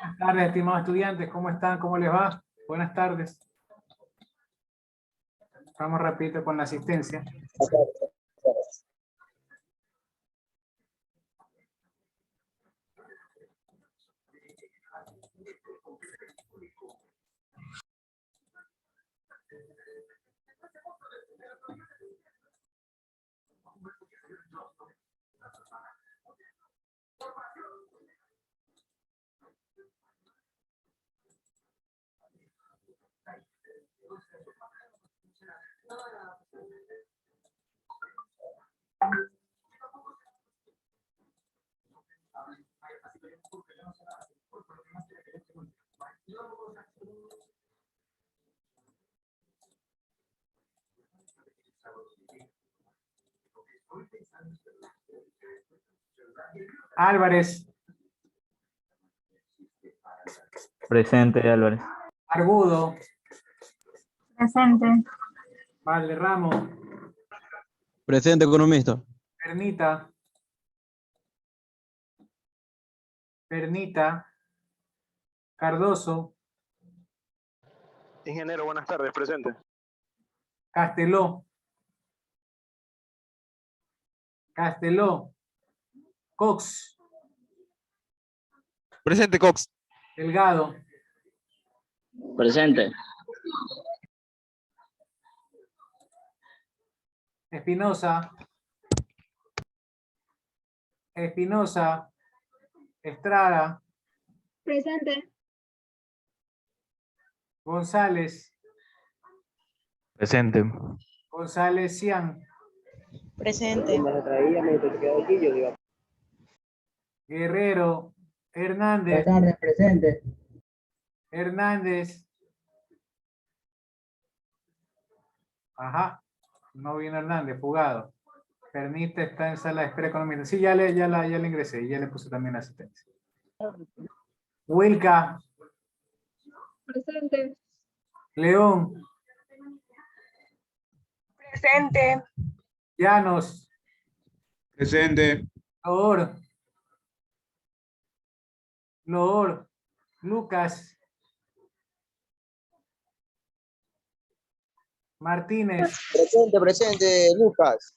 Buenas tardes, estimados estudiantes. ¿Cómo están? ¿Cómo les va? Buenas tardes. Vamos rapidito con la asistencia. Álvarez. Presente, Álvarez. Argudo. Presente. Valderramo. Presente, economista. Pernita. Pernita. Cardoso. Ingeniero, buenas tardes, presente. Casteló. Casteló. Cox. Presente, Cox. Delgado. Presente. Espinosa. Espinosa. Estrada. Presente. González. Presente. González Cian. Presente. Guerrero. Hernández. Presente. Hernández. Ajá. No vino Hernández, fugado. Pernita está en sala de espera económica. Sí, ya le ingresé y ya le puse también asistencia. Wilca. Presente. León. Presente. Llanos. Presente. Loor. Loor. Lucas. Martínez. Presente, Lucas.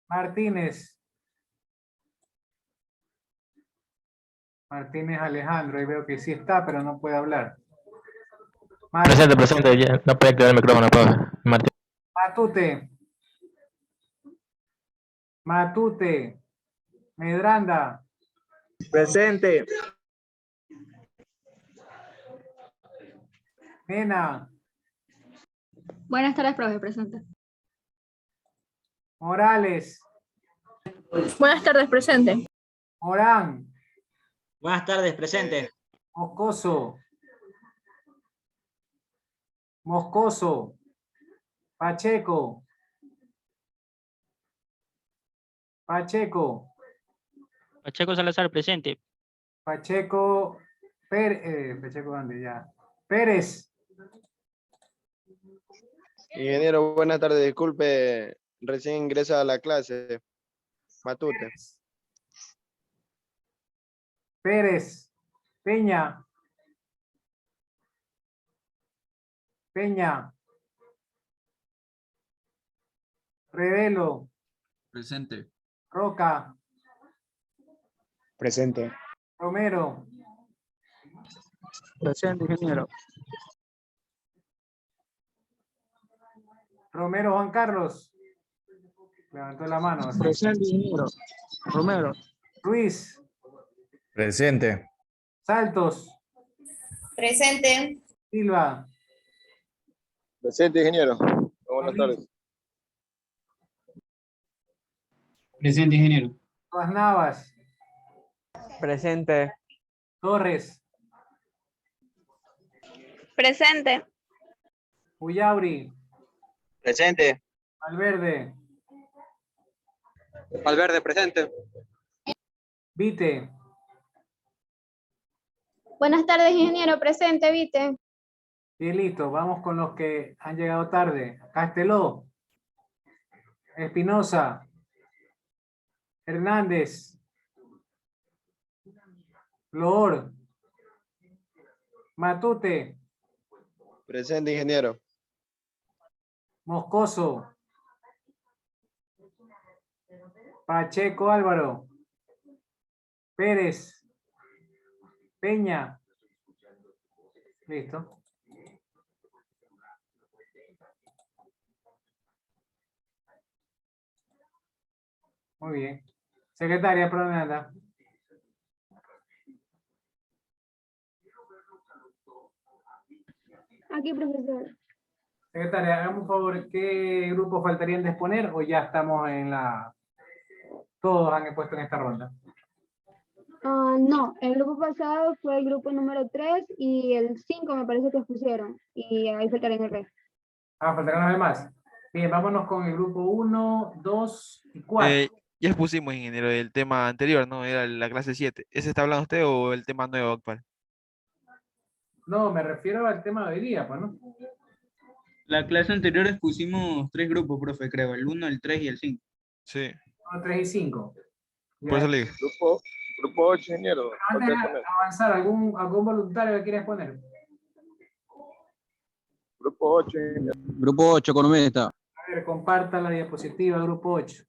Martínez. Martínez Alejandro. Ahí veo que sí está, pero no puede hablar. Presente, ya no puede activar el micrófono, profe. Martín. Matute. Matute. Medranda. Presente. Mena. Buenas tardes, profe. Presente. Morales. Buenas tardes, presente. Morán. Buenas tardes, presente. Moscoso. Moscoso. Pacheco. Pacheco. Pacheco Salazar, presente. Pacheco. Pacheco, ¿dónde ya? Pérez. Ingeniero, buenas tardes, disculpe, recién ingresa a la clase. Matute. Pérez. Peña. Peña. Revelo. Presente. Roca. Presente. Romero. Presente, ingeniero. Romero Juan Carlos. Levantó la mano. ¿Sí? Presente, ingeniero. Romero. Ruiz. Presente. Saltos. Presente. Silva. Presente, ingeniero. Buenas tardes. Presente, ingeniero. Todas Navas. Presente. Torres. Presente. Uyauri. Presente. Valverde. Valverde, presente. Vite. Buenas tardes, ingeniero. Presente, Vite. Bien, listo. Vamos con los que han llegado tarde. Casteló. Espinosa. Hernández. Loor. Matute, Presente, ingeniero. Moscoso, Pacheco Álvaro, Pérez, Peña. Listo. Muy bien. Secretaria, ¿por dónde anda? Aquí, profesor. Secretaria, hagamos un favor, ¿qué grupos faltarían de exponer o ya estamos en la... Todos han expuesto en esta ronda? No, el grupo pasado fue el grupo número 3 y el 5 me parece que pusieron. Y ahí faltarían el resto. Faltarán los demás. Bien, vámonos con el grupo 1, 2 y 4. Ya expusimos, ingeniero, el tema anterior, ¿no? Era la clase 7. ¿Ese está hablando usted o el tema nuevo actual? No, me refiero al tema de hoy día, pues, ¿no? La clase anterior expusimos 3 grupos, profe, creo. El 1, el 3 y el 5. Sí, 1, 3 y 5. por eso le dije. Grupo 8, ingeniero. Antes Falta de exponer. avanzar, ¿algún voluntario que quiera exponer? Grupo 8, ingeniero. Grupo 8, economista. A ver, comparta la diapositiva, grupo 8.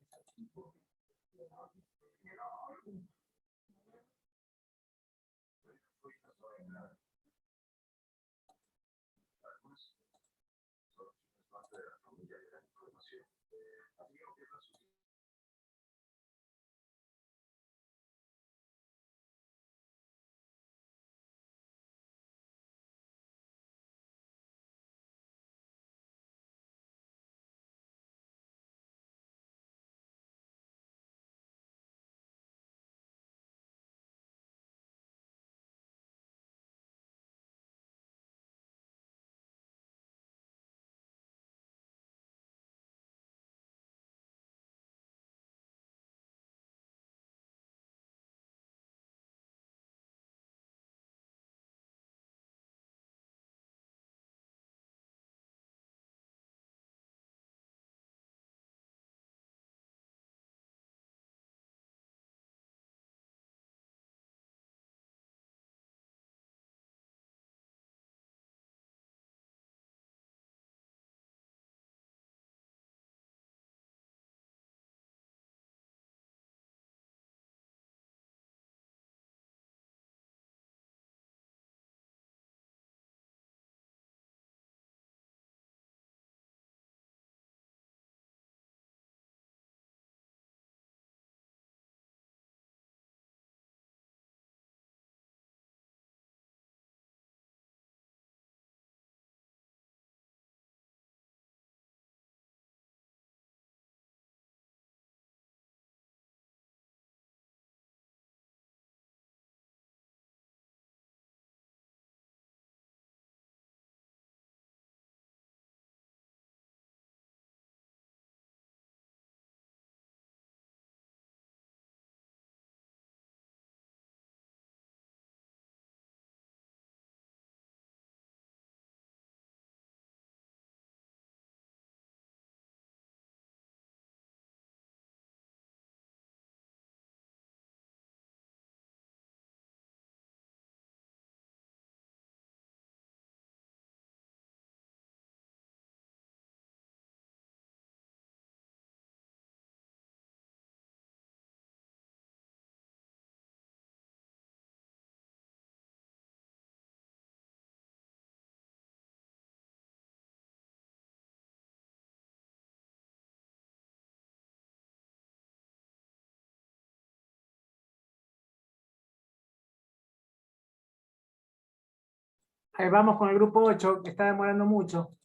Ahí vamos con el grupo 8, que está demorando mucho.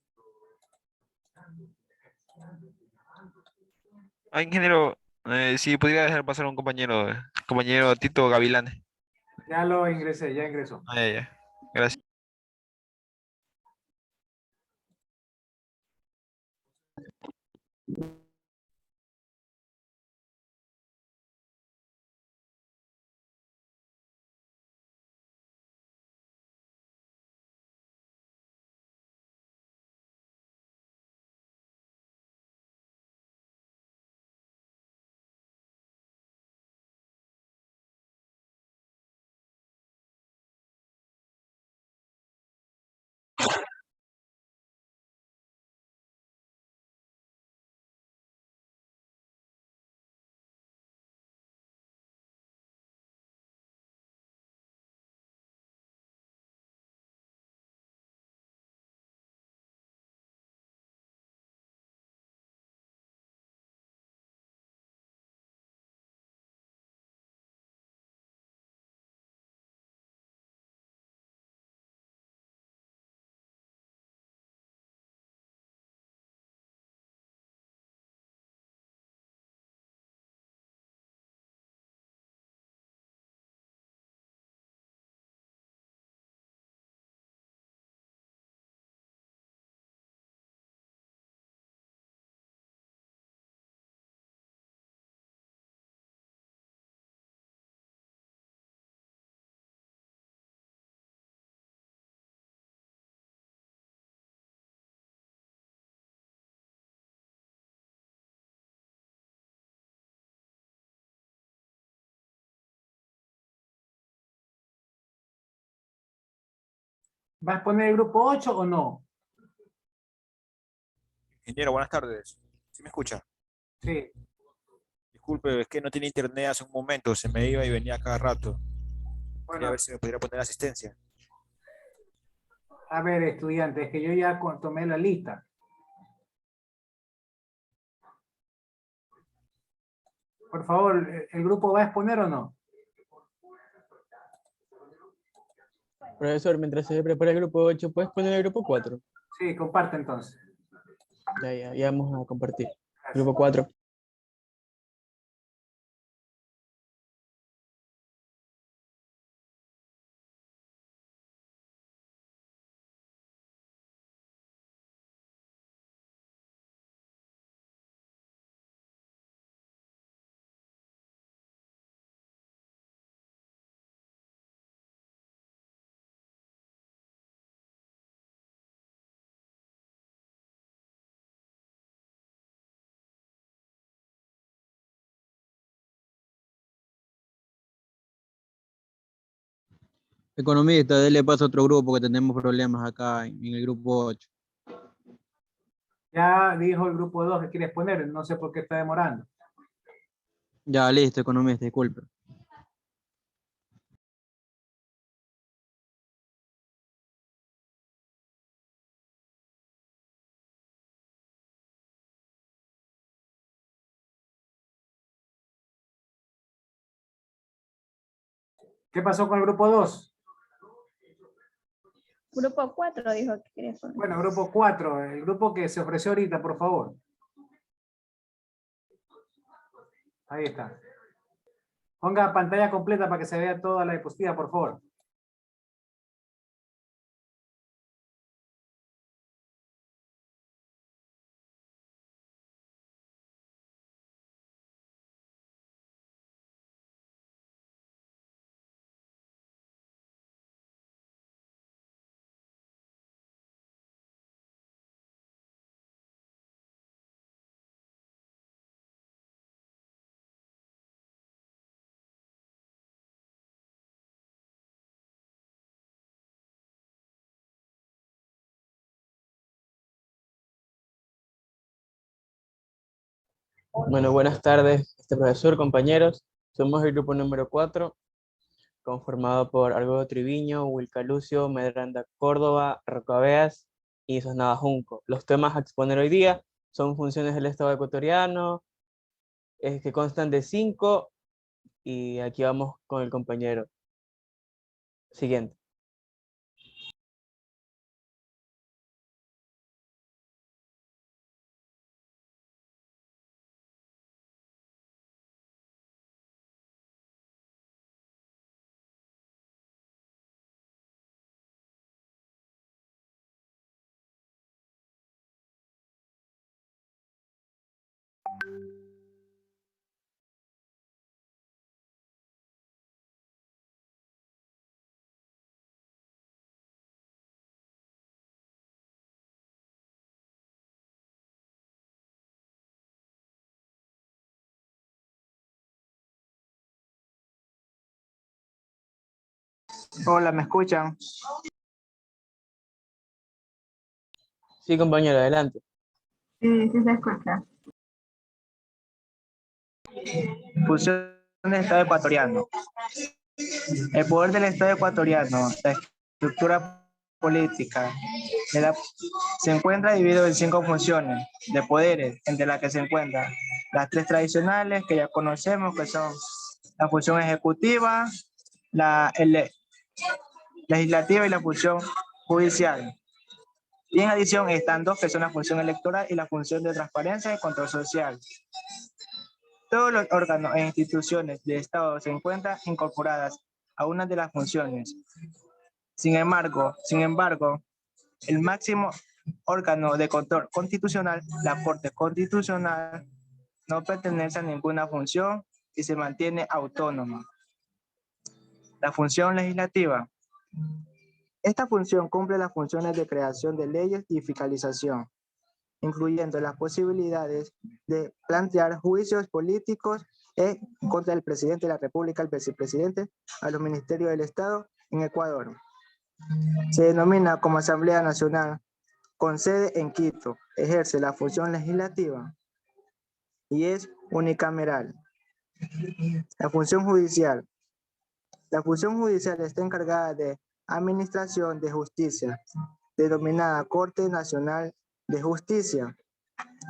Ah, ingeniero, si pudiera dejar pasar a un compañero Tito Gavilán. Ya lo ingresé, ya ingresó. Ah, ya, ya. Gracias. ¿Va a exponer el grupo 8 o no? Ingeniero, buenas tardes. ¿Sí me escucha? Sí. Disculpe, es que no tenía internet hace un momento, se me iba y venía cada rato. Quería Bueno, ver si me pudiera poner asistencia. a ver, estudiantes, que yo ya tomé la lista. Por favor, ¿el grupo va a exponer o no? Profesor, mientras se prepara el grupo 8, ¿puedes poner el grupo 4? Sí, comparte entonces. Ya vamos a compartir. Grupo 4. Economista, dele paso a otro grupo que tenemos problemas acá en el grupo 8. Ya dijo el grupo 2 que quiere exponer, no sé por qué está demorando. Ya, listo, economista, disculpe. ¿Qué pasó con el grupo 2? Grupo 4 dijo que quería poner. Bueno, grupo 4, el grupo que se ofreció ahorita, por favor. Ahí está. Ponga pantalla completa para que se vea toda la diapositiva, por favor. Bueno, buenas tardes, profesor, compañeros. Somos el grupo número 4, conformado por Argo Triviño, Wilca Lucio, Medranda Córdoba, Rocabeas y Sosnada Junco. Los temas a exponer hoy día son funciones del Estado ecuatoriano, que constan de 5, y aquí vamos con el compañero. Siguiente. Hola, ¿me escuchan? Sí, compañero, adelante. Sí, sí se escucha. Función del Estado ecuatoriano. El poder del Estado ecuatoriano, la estructura política, se encuentra dividido en 5 funciones de poderes, entre las que se encuentran las 3 tradicionales que ya conocemos, que son la función ejecutiva, la legislativa y la función judicial. Y en adición están 2 que son la función electoral y la función de transparencia y control social. Todos los órganos e instituciones del Estado se encuentran incorporadas a una de las funciones. Sin embargo, el máximo órgano de control constitucional, la Corte Constitucional, no pertenece a ninguna función y se mantiene autónoma. La función legislativa. Esta función cumple las funciones de creación de leyes y fiscalización, incluyendo las posibilidades de plantear juicios políticos contra el presidente de la República, el vicepresidente, a los ministerios del Estado en Ecuador. Se denomina como Asamblea Nacional, con sede en Quito, ejerce la función legislativa y es unicameral. La función judicial. La función judicial está encargada de administración de justicia, denominada Corte Nacional de Justicia.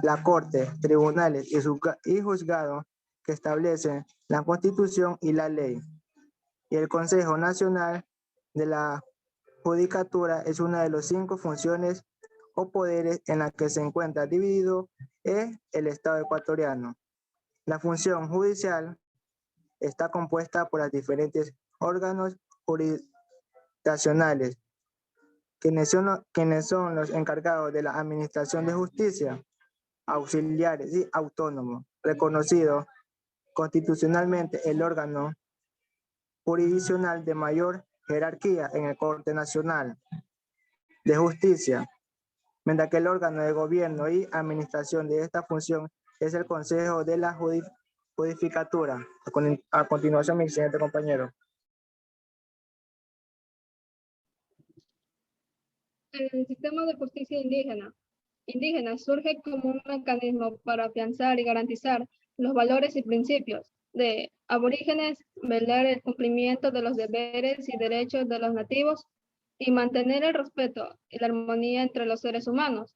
La Corte, tribunales y juzgados que establecen la Constitución y la ley. Y el Consejo Nacional de la Judicatura es una de las 5 funciones o poderes en la que se encuentra dividido el Estado ecuatoriano. La función judicial está compuesta por los diferentes órganos jurisdiccionales, quienes son los encargados de la administración de justicia, auxiliares y autónomos, reconocido constitucionalmente el órgano jurisdiccional de mayor jerarquía en el Corte Nacional de Justicia, mientras que el órgano de gobierno y administración de esta función es el Consejo de la Judicatura. A continuación, mi siguiente compañero. El sistema de justicia indígena surge como un mecanismo para afianzar y garantizar los valores y principios de aborígenes, velar el cumplimiento de los deberes y derechos de los nativos y mantener el respeto y la armonía entre los seres humanos.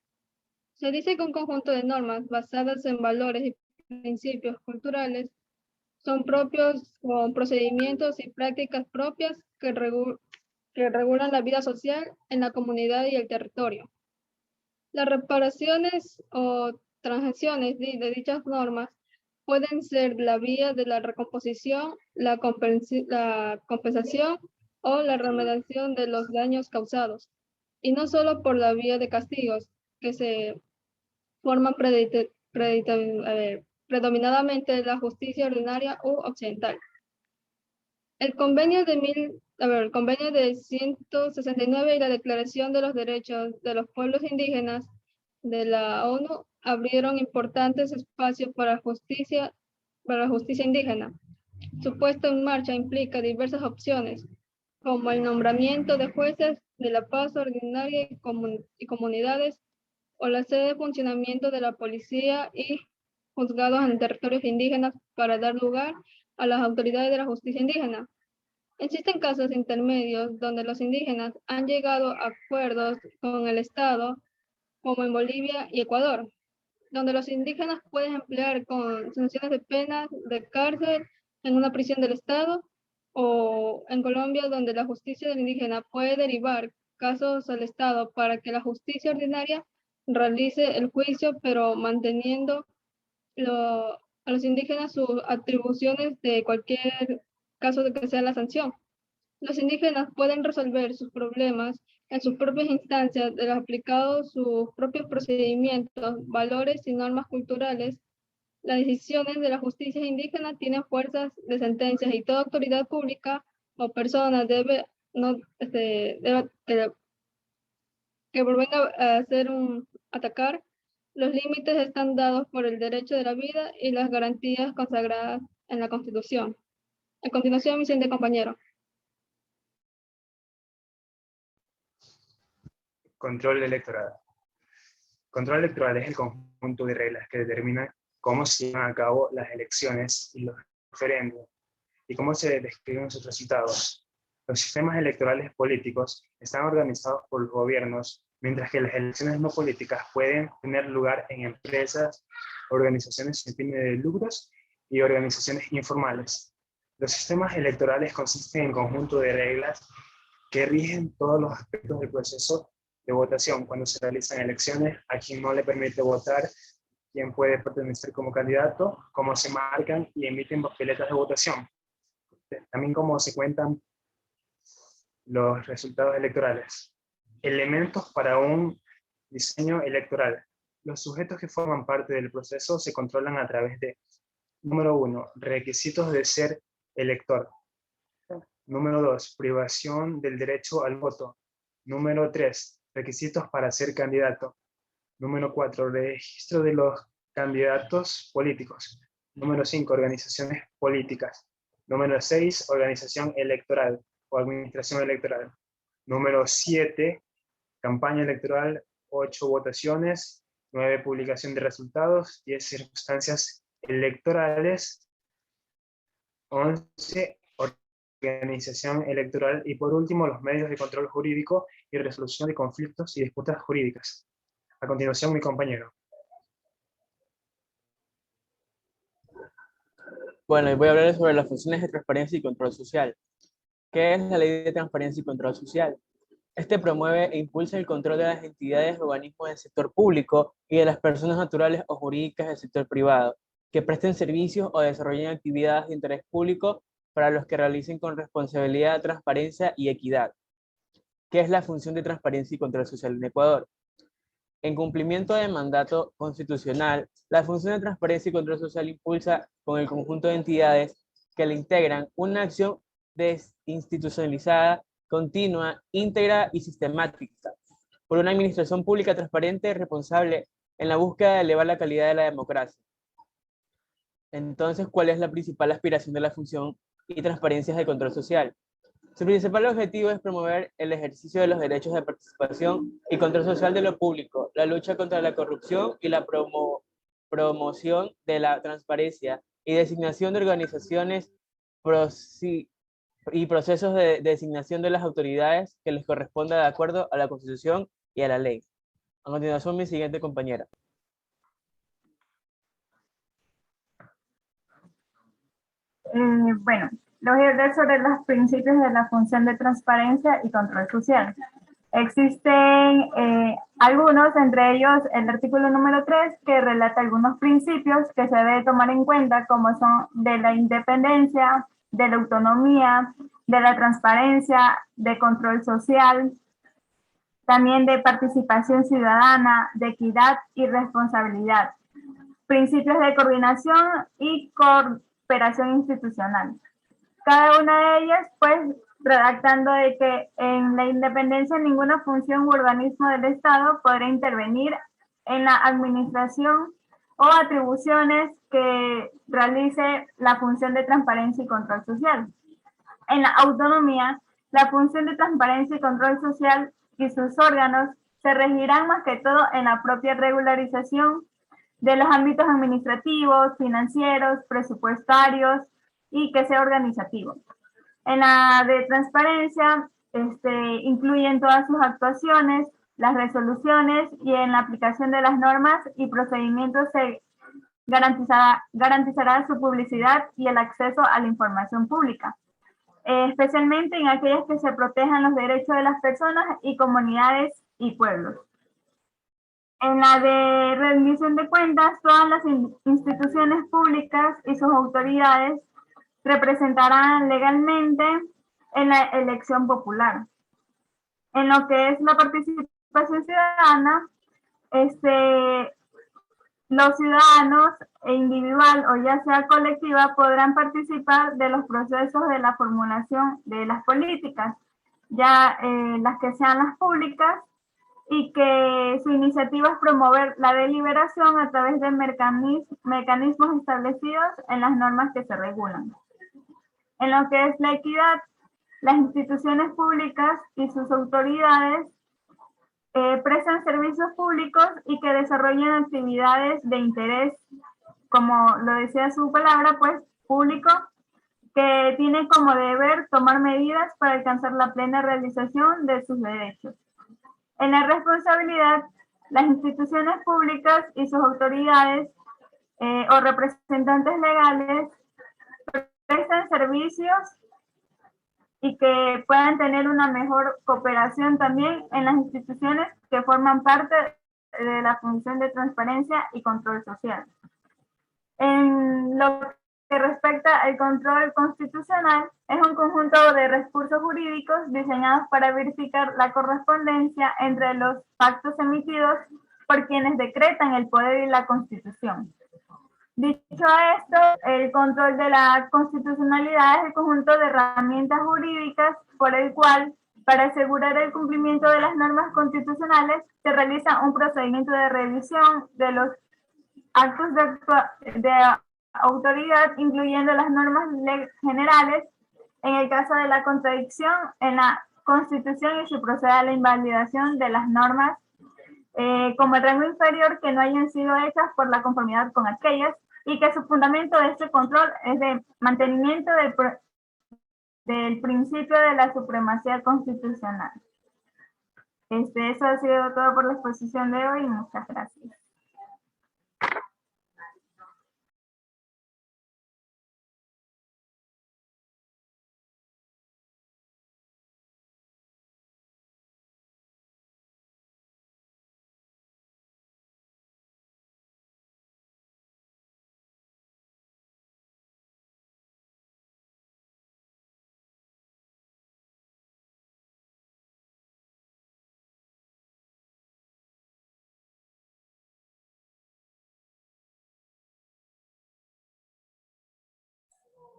Se dice que un conjunto de normas basadas en valores y principios culturales son propios con procedimientos y prácticas propias que regulan la vida social en la comunidad y el territorio. Las reparaciones o transacciones de dichas normas pueden ser la vía de la recomposición, la compensación o la remediación de los daños causados, y no solo por la vía de castigos que se forman predominadamente la justicia ordinaria u occidental. El convenio de 169 y la Declaración de los Derechos de los Pueblos Indígenas de la ONU abrieron importantes espacios para la justicia indígena. Su puesta en marcha implica diversas opciones, como el nombramiento de jueces de la paz ordinaria y comunidades, o la sede de funcionamiento de la policía y juzgados en territorios indígenas para dar lugar a las autoridades de la justicia indígena. Existen casos intermedios donde los indígenas han llegado a acuerdos con el Estado, como en Bolivia y Ecuador, donde los indígenas pueden emplear con sanciones de penas de cárcel en una prisión del Estado, o en Colombia, donde la justicia del indígena puede derivar casos al Estado para que la justicia ordinaria realice el juicio, pero manteniendo a los indígenas sus atribuciones de cualquier caso de que sea la sanción. Los indígenas pueden resolver sus problemas en sus propias instancias, de los aplicados sus propios procedimientos, valores y normas culturales. Las decisiones de la justicia indígena tienen fuerzas de sentencias y toda autoridad pública o persona que provenga a atacar. Los límites están dados por el derecho de la vida y las garantías consagradas en la Constitución. A continuación, mi siguiente compañero. Control electoral. Control electoral es el conjunto de reglas que determinan cómo se llevan a cabo las elecciones y los referendos, y cómo se describen sus resultados. Los sistemas electorales políticos están organizados por los gobiernos, mientras que las elecciones no políticas pueden tener lugar en empresas, organizaciones sin fines de lucros y organizaciones informales. Los sistemas electorales consisten en un conjunto de reglas que rigen todos los aspectos del proceso de votación cuando se realizan elecciones, a quien no le permite votar, quién puede pertenecer como candidato, cómo se marcan y emiten papeletas de votación. También cómo se cuentan los resultados electorales. Elementos para un diseño electoral. Los sujetos que forman parte del proceso se controlan a través de: número 1, requisitos de ser elector. Número 2, privación del derecho al voto. Número 3, requisitos para ser candidato. Número 4, registro de los candidatos políticos. Número 5, organizaciones políticas. Número 6, organización electoral o administración electoral. Número 7, campaña electoral, 8 votaciones, 9 publicación de resultados, 10 circunstancias electorales, 11 organización electoral y por último los medios de control jurídico y resolución de conflictos y disputas jurídicas. A continuación mi compañero. Bueno, y voy a hablar sobre las funciones de transparencia y control social. ¿Qué es la Ley de Transparencia y Control Social? Este promueve e impulsa el control de las entidades y organismos del sector público y de las personas naturales o jurídicas del sector privado, que presten servicios o desarrollen actividades de interés público para los que realicen con responsabilidad, transparencia y equidad. ¿Qué es la función de transparencia y control social en Ecuador? En cumplimiento del mandato constitucional, la función de transparencia y control social impulsa con el conjunto de entidades que le integran una acción desinstitucionalizada, continua, íntegra y sistemática, por una administración pública transparente y responsable en la búsqueda de elevar la calidad de la democracia. Entonces, ¿cuál es la principal aspiración de la función y transparencia de control social? Su principal objetivo es promover el ejercicio de los derechos de participación y control social de lo público, la lucha contra la corrupción y la promoción de la transparencia y designación de organizaciones y procesos de designación de las autoridades que les corresponda de acuerdo a la Constitución y a la ley. A continuación, mi siguiente compañera. Bueno, les voy a hablar sobre los principios de la función de transparencia y control social. Existen algunos, entre ellos el artículo número 3, que relata algunos principios que se debe tomar en cuenta, como son de la independencia, de la autonomía, de la transparencia, de control social, también de participación ciudadana, de equidad y responsabilidad, principios de coordinación y cooperación institucional. Cada una de ellas, pues, redactando de que en la independencia ninguna función u organismo del Estado podrá intervenir en la administración o atribuciones que realice la función de transparencia y control social. En la autonomía, la función de transparencia y control social y sus órganos se regirán más que todo en la propia regularización de los ámbitos administrativos, financieros, presupuestarios y que sea organizativo. En la de transparencia, incluyen todas sus actuaciones, las resoluciones y en la aplicación de las normas y procedimientos se garantizará su publicidad y el acceso a la información pública, especialmente en aquellas que se protejan los derechos de las personas y comunidades y pueblos. En la de rendición de cuentas, todas las instituciones públicas y sus autoridades representarán legalmente en la elección popular. En lo que es la participación ciudadana, los ciudadanos individual o ya sea colectiva podrán participar de los procesos de la formulación de las políticas, ya las que sean las públicas, y que su iniciativa es promover la deliberación a través de mecanismos establecidos en las normas que se regulan. En lo que es la equidad, las instituciones públicas y sus autoridades prestan servicios públicos y que desarrollen actividades de interés, como lo decía su palabra, pues público, que tiene como deber tomar medidas para alcanzar la plena realización de sus derechos. En la responsabilidad, las instituciones públicas y sus autoridades o representantes legales prestan servicios y que puedan tener una mejor cooperación también en las instituciones que forman parte de la función de transparencia y control social. En lo que respecta al control constitucional, es un conjunto de recursos jurídicos diseñados para verificar la correspondencia entre los pactos emitidos por quienes decretan el poder y la Constitución. Dicho esto, el control de la constitucionalidad es el conjunto de herramientas jurídicas por el cual, para asegurar el cumplimiento de las normas constitucionales, se realiza un procedimiento de revisión de los actos de autoridad, incluyendo las normas generales, en el caso de la contradicción en la Constitución y se procede a la invalidación de las normas como el rango inferior que no hayan sido hechas por la conformidad con aquellas y que su fundamento de este control es de mantenimiento del principio de la supremacía constitucional. Eso ha sido todo por la exposición de hoy. Muchas gracias.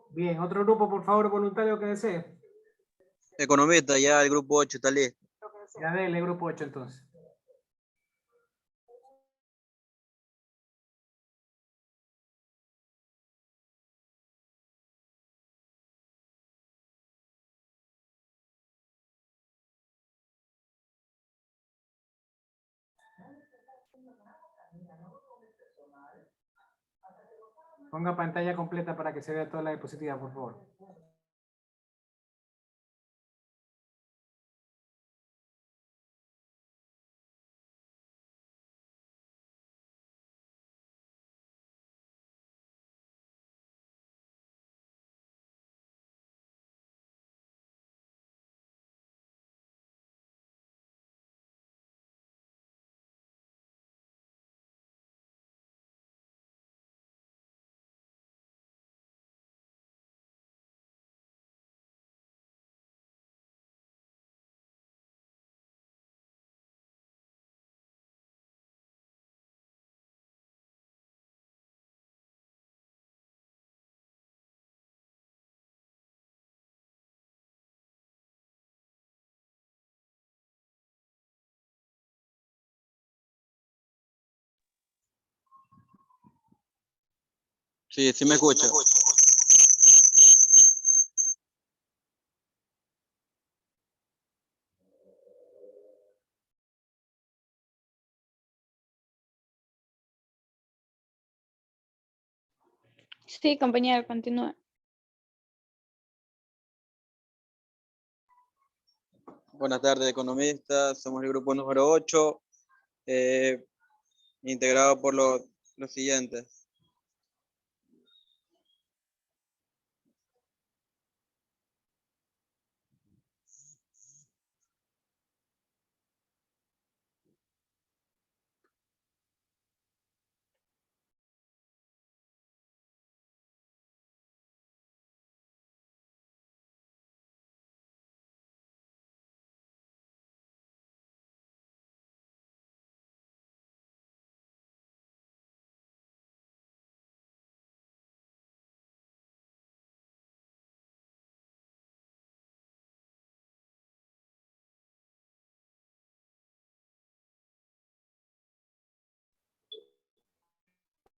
Bien, otro grupo, por favor, voluntario que desee. Economista, ya el grupo 8 está listo. Ya dele, grupo 8 entonces. Ponga pantalla completa para que se vea toda la diapositiva, por favor. Sí, sí me escucha. Sí, compañero, continúa. Buenas tardes, economistas. Somos el grupo número 8, integrado por los siguientes.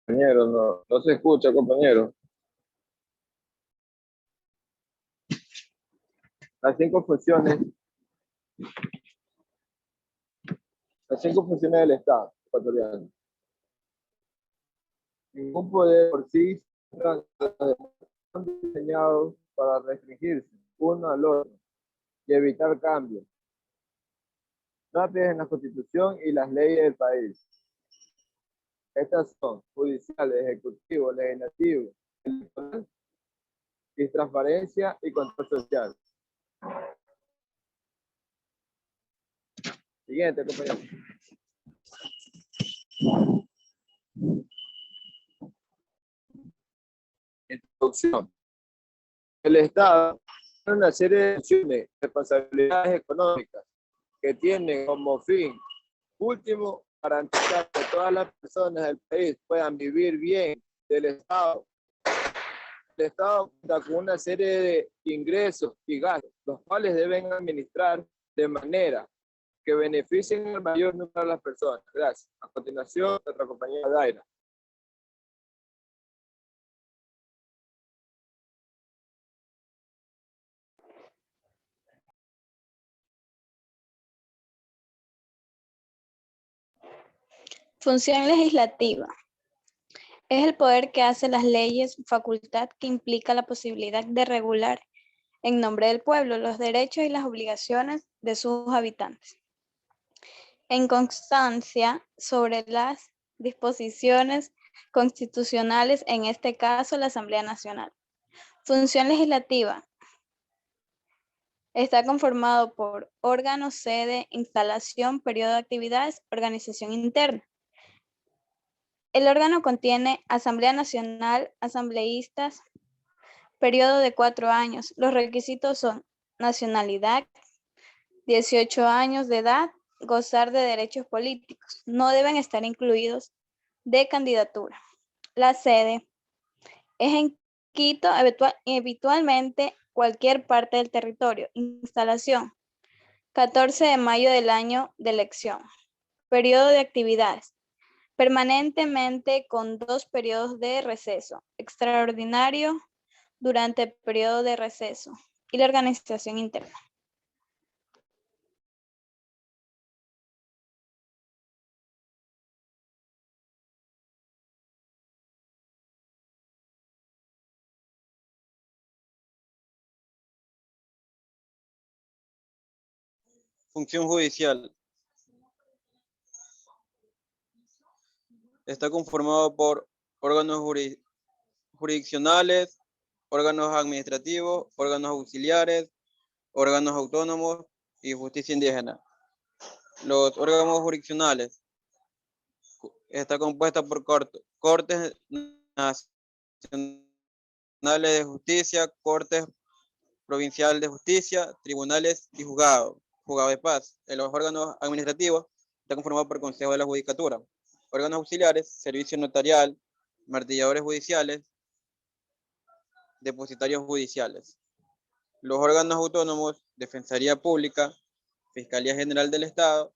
Compañero, no se escucha, compañero. Las cinco funciones del Estado ecuatoriano. Ningún poder por sí están diseñados para restringirse uno al otro y evitar cambios rápidos en la Constitución y las leyes del país. Estas son judicial, ejecutivo, legislativo, electoral y transparencia y control social. Siguiente, compañero. Introducción. El Estado tiene una serie de funciones, responsabilidades económicas que tienen como fin último garantizar que todas las personas del país puedan vivir bien del Estado. El Estado cuenta con una serie de ingresos y gastos, los cuales deben administrar de manera que beneficien al mayor número de las personas. Gracias. A continuación, nuestra compañera Daira. Función legislativa. Es el poder que hace las leyes, facultad que implica la posibilidad de regular en nombre del pueblo los derechos y las obligaciones de sus habitantes. En constancia sobre las disposiciones constitucionales, en este caso la Asamblea Nacional. Función legislativa. Está conformado por órgano, sede, instalación, periodo de actividades, organización interna. El órgano contiene Asamblea Nacional, asambleístas, periodo de 4 años. Los requisitos son nacionalidad, 18 años de edad, gozar de derechos políticos. No deben estar incluidos de candidatura. La sede es en Quito, habitualmente cualquier parte del territorio. Instalación, 14 de mayo del año de elección. Periodo de actividades, permanentemente con 2 periodos de receso, extraordinario durante el periodo de receso y la organización interna. Función judicial. Está conformado por órganos jurisdiccionales, órganos administrativos, órganos auxiliares, órganos autónomos y justicia indígena. Los órganos jurisdiccionales está compuesta por cortes nacionales de justicia, cortes provinciales de justicia, tribunales y juzgados de paz. En los órganos administrativos está conformado por Consejo de la Judicatura. Órganos auxiliares, servicio notarial, martilladores judiciales, depositarios judiciales. Los órganos autónomos, Defensoría Pública, Fiscalía General del Estado,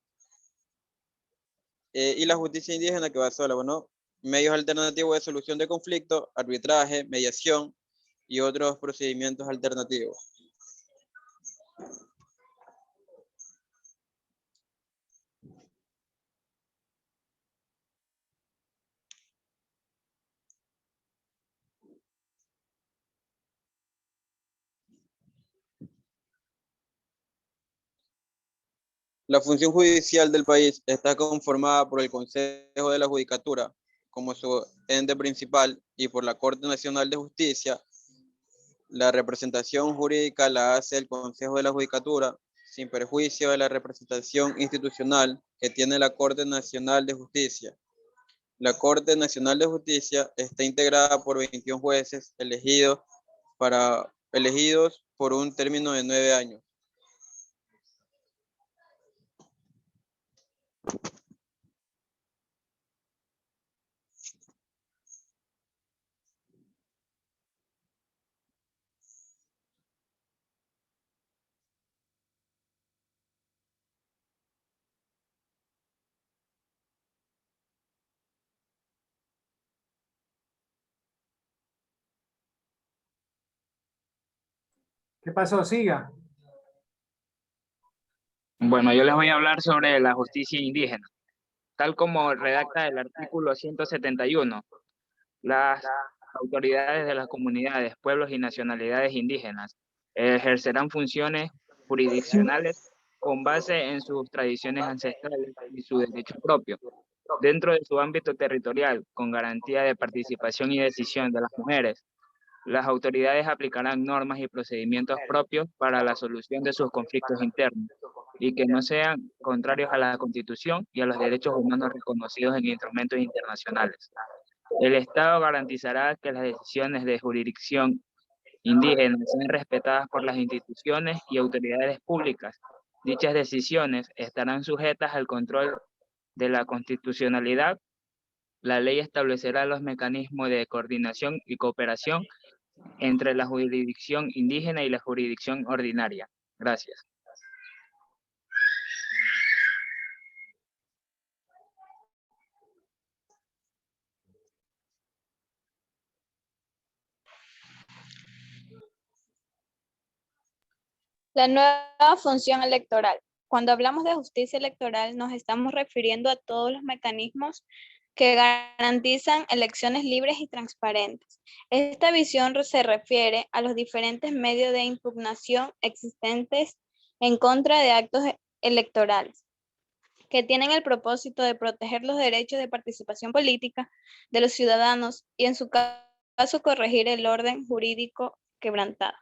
y la justicia indígena que va sola, ¿no? Medios alternativos de solución de conflicto, arbitraje, mediación y otros procedimientos alternativos. La función judicial del país está conformada por el Consejo de la Judicatura como su ente principal y por la Corte Nacional de Justicia. La representación jurídica la hace el Consejo de la Judicatura sin perjuicio de la representación institucional que tiene la Corte Nacional de Justicia. La Corte Nacional de Justicia está integrada por 21 jueces elegidos por un término de 9 años. ¿Qué pasó? Siga. Bueno, yo les voy a hablar sobre la justicia indígena. Tal como redacta el artículo 171, las autoridades de las comunidades, pueblos y nacionalidades indígenas ejercerán funciones jurisdiccionales con base en sus tradiciones ancestrales y su derecho propio, dentro de su ámbito territorial, con garantía de participación y decisión de las mujeres. Las autoridades aplicarán normas y procedimientos propios para la solución de sus conflictos internos y que no sean contrarios a la Constitución y a los derechos humanos reconocidos en instrumentos internacionales. El Estado garantizará que las decisiones de jurisdicción indígena sean respetadas por las instituciones y autoridades públicas. Dichas decisiones estarán sujetas al control de la constitucionalidad. La ley establecerá los mecanismos de coordinación y cooperación entre la jurisdicción indígena y la jurisdicción ordinaria. Gracias. La nueva función electoral. Cuando hablamos de justicia electoral, nos estamos refiriendo a todos los mecanismos que garantizan elecciones libres y transparentes. Esta visión se refiere a los diferentes medios de impugnación existentes en contra de actos electorales, que tienen el propósito de proteger los derechos de participación política de los ciudadanos y, en su caso, corregir el orden jurídico quebrantado.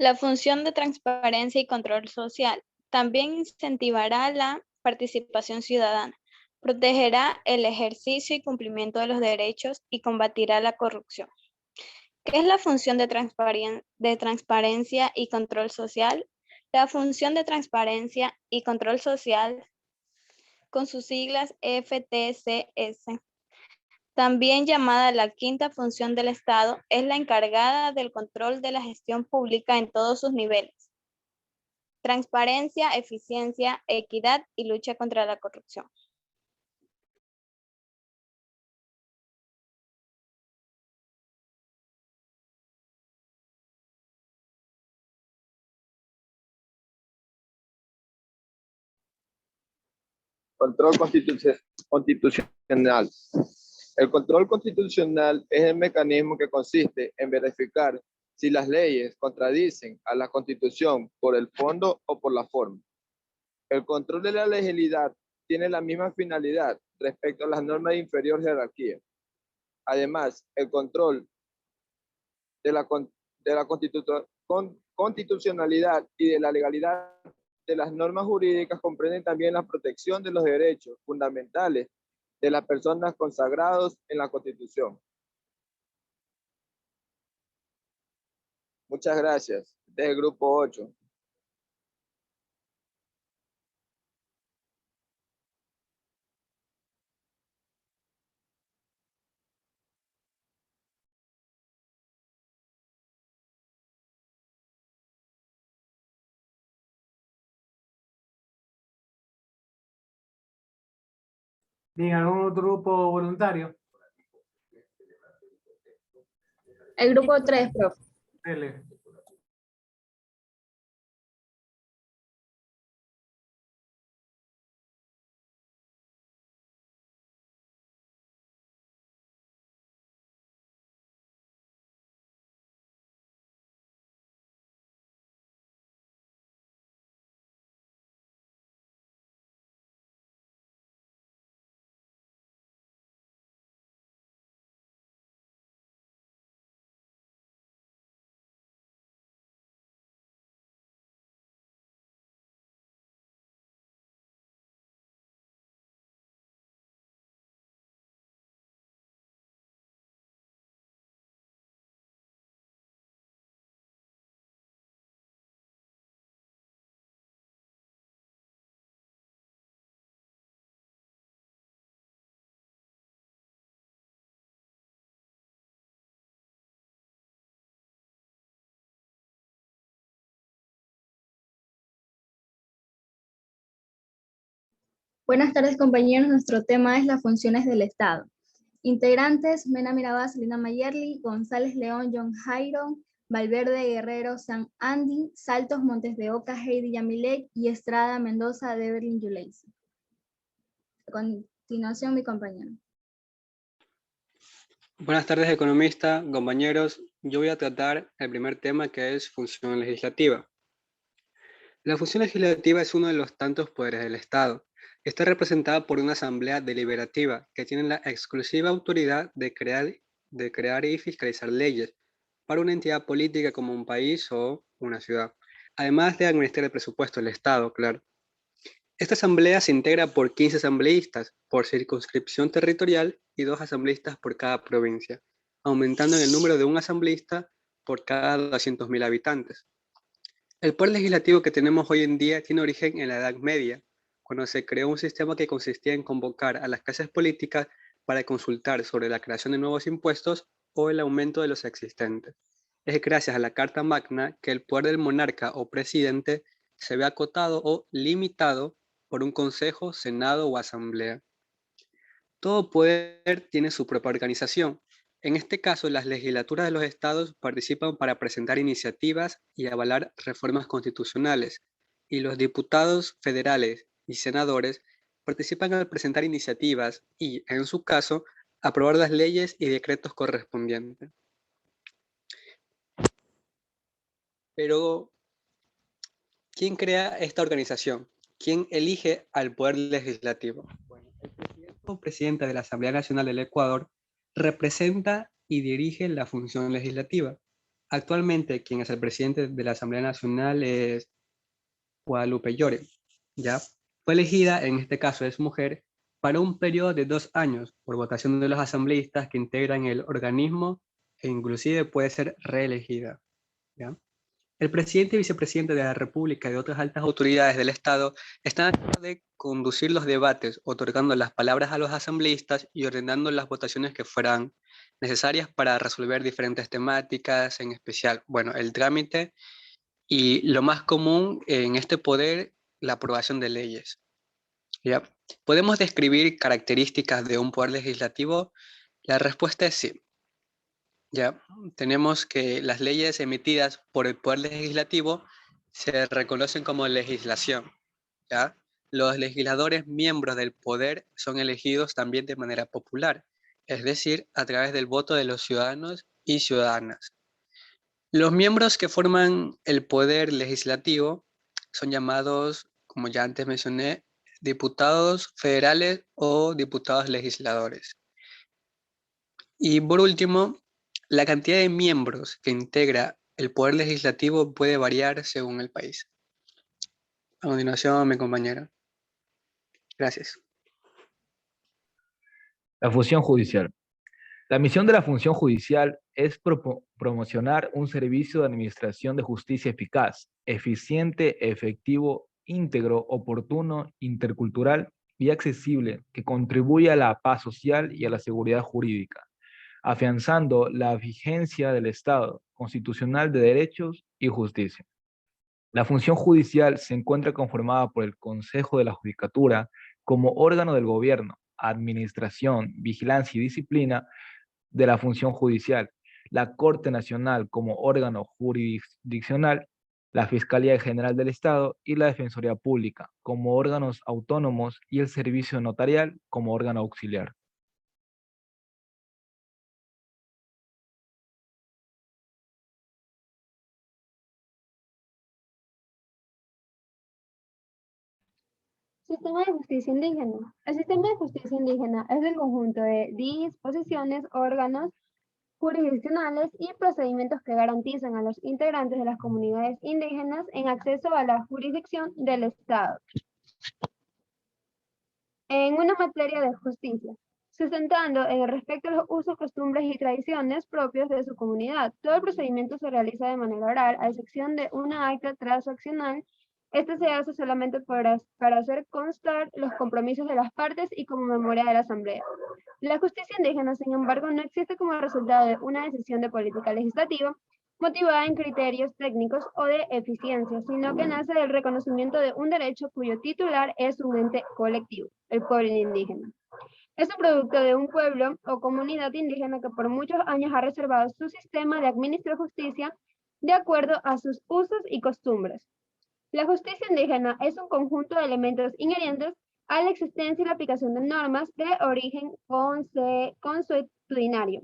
La función de transparencia y control social también incentivará la participación ciudadana, protegerá el ejercicio y cumplimiento de los derechos y combatirá la corrupción. ¿Qué es la función de transparencia y control social? La función de transparencia y control social, con sus siglas FTCS, también llamada la quinta función del Estado, es la encargada del control de la gestión pública en todos sus niveles. Transparencia, eficiencia, equidad y lucha contra la corrupción. Control constitucional. El control constitucional es el mecanismo que consiste en verificar si las leyes contradicen a la Constitución por el fondo o por la forma. El control de la legalidad tiene la misma finalidad respecto a las normas de inferior jerarquía. Además, el control de la constitucionalidad y de la legalidad de las normas jurídicas comprenden también la protección de los derechos fundamentales de las personas consagrados en la Constitución. Muchas gracias. Este es el grupo 8. Bien, ¿algún otro grupo voluntario? El grupo 3, profe. Dele. Buenas tardes, compañeros. Nuestro tema es las funciones del Estado. Integrantes: Mena Mirabal, Lina Mayerly, González León, John Jairo, Valverde Guerrero, San Andy, Saltos Montes de Oca, Heidi Yamilek y Estrada Mendoza, Deberlin Yuleisi. A continuación, mi compañero. Buenas tardes, economista, compañeros. Yo voy a tratar el primer tema, que es función legislativa. La función legislativa es uno de los tantos poderes del Estado. Está representada por una asamblea deliberativa que tiene la exclusiva autoridad de crear y fiscalizar leyes para una entidad política como un país o una ciudad, además de administrar el presupuesto del Estado, claro. Esta asamblea se integra por 15 asambleístas por circunscripción territorial y 2 asambleístas por cada provincia, aumentando en el número de un asambleísta por cada 200.000 habitantes. El poder legislativo que tenemos hoy en día tiene origen en la Edad Media, cuando se creó un sistema que consistía en convocar a las clases políticas para consultar sobre la creación de nuevos impuestos o el aumento de los existentes. Es gracias a la Carta Magna que el poder del monarca o presidente se ve acotado o limitado por un consejo, senado o asamblea. Todo poder tiene su propia organización. En este caso, las legislaturas de los estados participan para presentar iniciativas y avalar reformas constitucionales, y los diputados federales y senadores participan al presentar iniciativas y, en su caso, aprobar las leyes y decretos correspondientes. Pero, ¿quién crea esta organización? ¿Quién elige al poder legislativo? Bueno, el presidente o presidenta de la Asamblea Nacional del Ecuador representa y dirige la función legislativa. Actualmente, quien es el presidente de la Asamblea Nacional es Guadalupe Llore, ¿ya? Fue elegida, en este caso es mujer, para un periodo de 2 años por votación de los asambleístas que integran el organismo e inclusive puede ser reelegida, ¿ya? El presidente y vicepresidente de la República y otras altas autoridades del Estado están a cargo de conducir los debates, otorgando las palabras a los asambleístas y ordenando las votaciones que fueran necesarias para resolver diferentes temáticas, en especial, bueno, el trámite y lo más común en este poder, la aprobación de leyes. ¿Ya? ¿Podemos describir características de un poder legislativo? La respuesta es sí. Ya, tenemos que las leyes emitidas por el Poder Legislativo se reconocen como legislación, ¿ya? Los legisladores miembros del poder son elegidos también de manera popular, es decir, a través del voto de los ciudadanos y ciudadanas. Los miembros que forman el Poder Legislativo son llamados, como ya antes mencioné, diputados federales o diputados legisladores. Y por último, la cantidad de miembros que integra el Poder Legislativo puede variar según el país. A continuación, mi compañero. Gracias. La función judicial. La misión de la función judicial es promocionar un servicio de administración de justicia eficaz, eficiente, efectivo, íntegro, oportuno, intercultural y accesible, que contribuya a la paz social y a la seguridad jurídica, afianzando la vigencia del Estado constitucional de derechos y justicia. La función judicial se encuentra conformada por el Consejo de la Judicatura como órgano del gobierno, administración, vigilancia y disciplina de la función judicial, la Corte Nacional como órgano jurisdiccional, la Fiscalía General del Estado y la Defensoría Pública como órganos autónomos y el Servicio Notarial como órgano auxiliar. Sistema de justicia indígena. El sistema de justicia indígena es el conjunto de disposiciones, órganos jurisdiccionales y procedimientos que garantizan a los integrantes de las comunidades indígenas en acceso a la jurisdicción del Estado en una materia de justicia, sustentando en el respeto a los usos, costumbres y tradiciones propios de su comunidad. Todo el procedimiento se realiza de manera oral, a excepción de una acta transaccional. Este se hace solamente para hacer constar los compromisos de las partes y como memoria de la Asamblea. La justicia indígena, sin embargo, no existe como resultado de una decisión de política legislativa motivada en criterios técnicos o de eficiencia, sino que nace del reconocimiento de un derecho cuyo titular es un ente colectivo, el pueblo indígena. Es un producto de un pueblo o comunidad indígena que por muchos años ha reservado su sistema de administrar justicia de acuerdo a sus usos y costumbres. La justicia indígena es un conjunto de elementos inherentes a la existencia y la aplicación de normas de origen consuetudinario,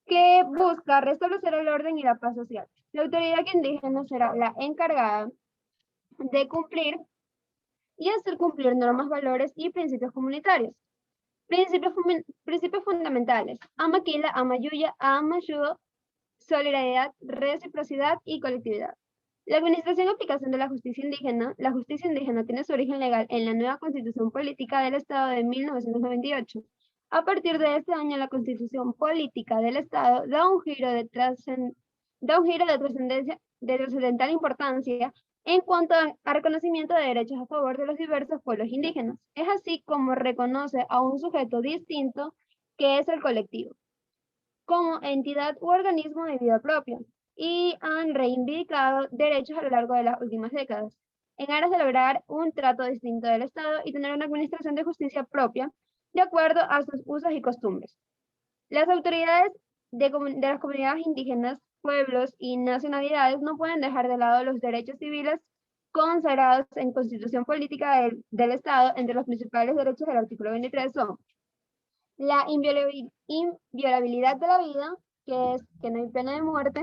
que busca restablecer el orden y la paz social. La autoridad indígena será la encargada de cumplir y hacer cumplir normas, valores y principios comunitarios. Principios fundamentales: Amaquila, Amayuya, Amayudo, solidaridad, reciprocidad y colectividad. La administración y aplicación de la justicia indígena tiene su origen legal en la nueva Constitución Política del Estado de 1998. A partir de este año, la Constitución Política del Estado da un giro de da un giro de trascendental importancia en cuanto a reconocimiento de derechos a favor de los diversos pueblos indígenas. Es así como reconoce a un sujeto distinto que es el colectivo, como entidad u organismo de vida propia, y han reivindicado derechos a lo largo de las últimas décadas, en aras de lograr un trato distinto del Estado y tener una administración de justicia propia, de acuerdo a sus usos y costumbres. Las autoridades de las comunidades indígenas, pueblos y nacionalidades no pueden dejar de lado los derechos civiles consagrados en Constitución Política del Estado. Entre los principales derechos del artículo 23 son la inviolabilidad de la vida, que es que no hay pena de muerte,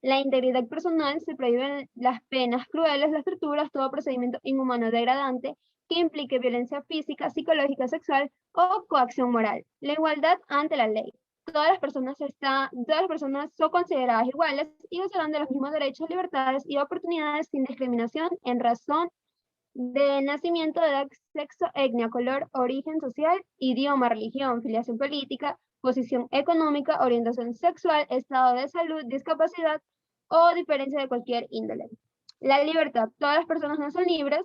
la integridad personal, se prohíben las penas crueles, las torturas, todo procedimiento inhumano degradante que implique violencia física, psicológica, sexual o coacción moral, la igualdad ante la ley. Todas las personas son consideradas iguales y gozarán de los mismos derechos, libertades y oportunidades sin discriminación en razón de nacimiento, edad, sexo, etnia, color, origen social, idioma, religión, filiación política, posición económica, orientación sexual, estado de salud, discapacidad o diferencia de cualquier índole. La libertad. Todas las personas no son libres.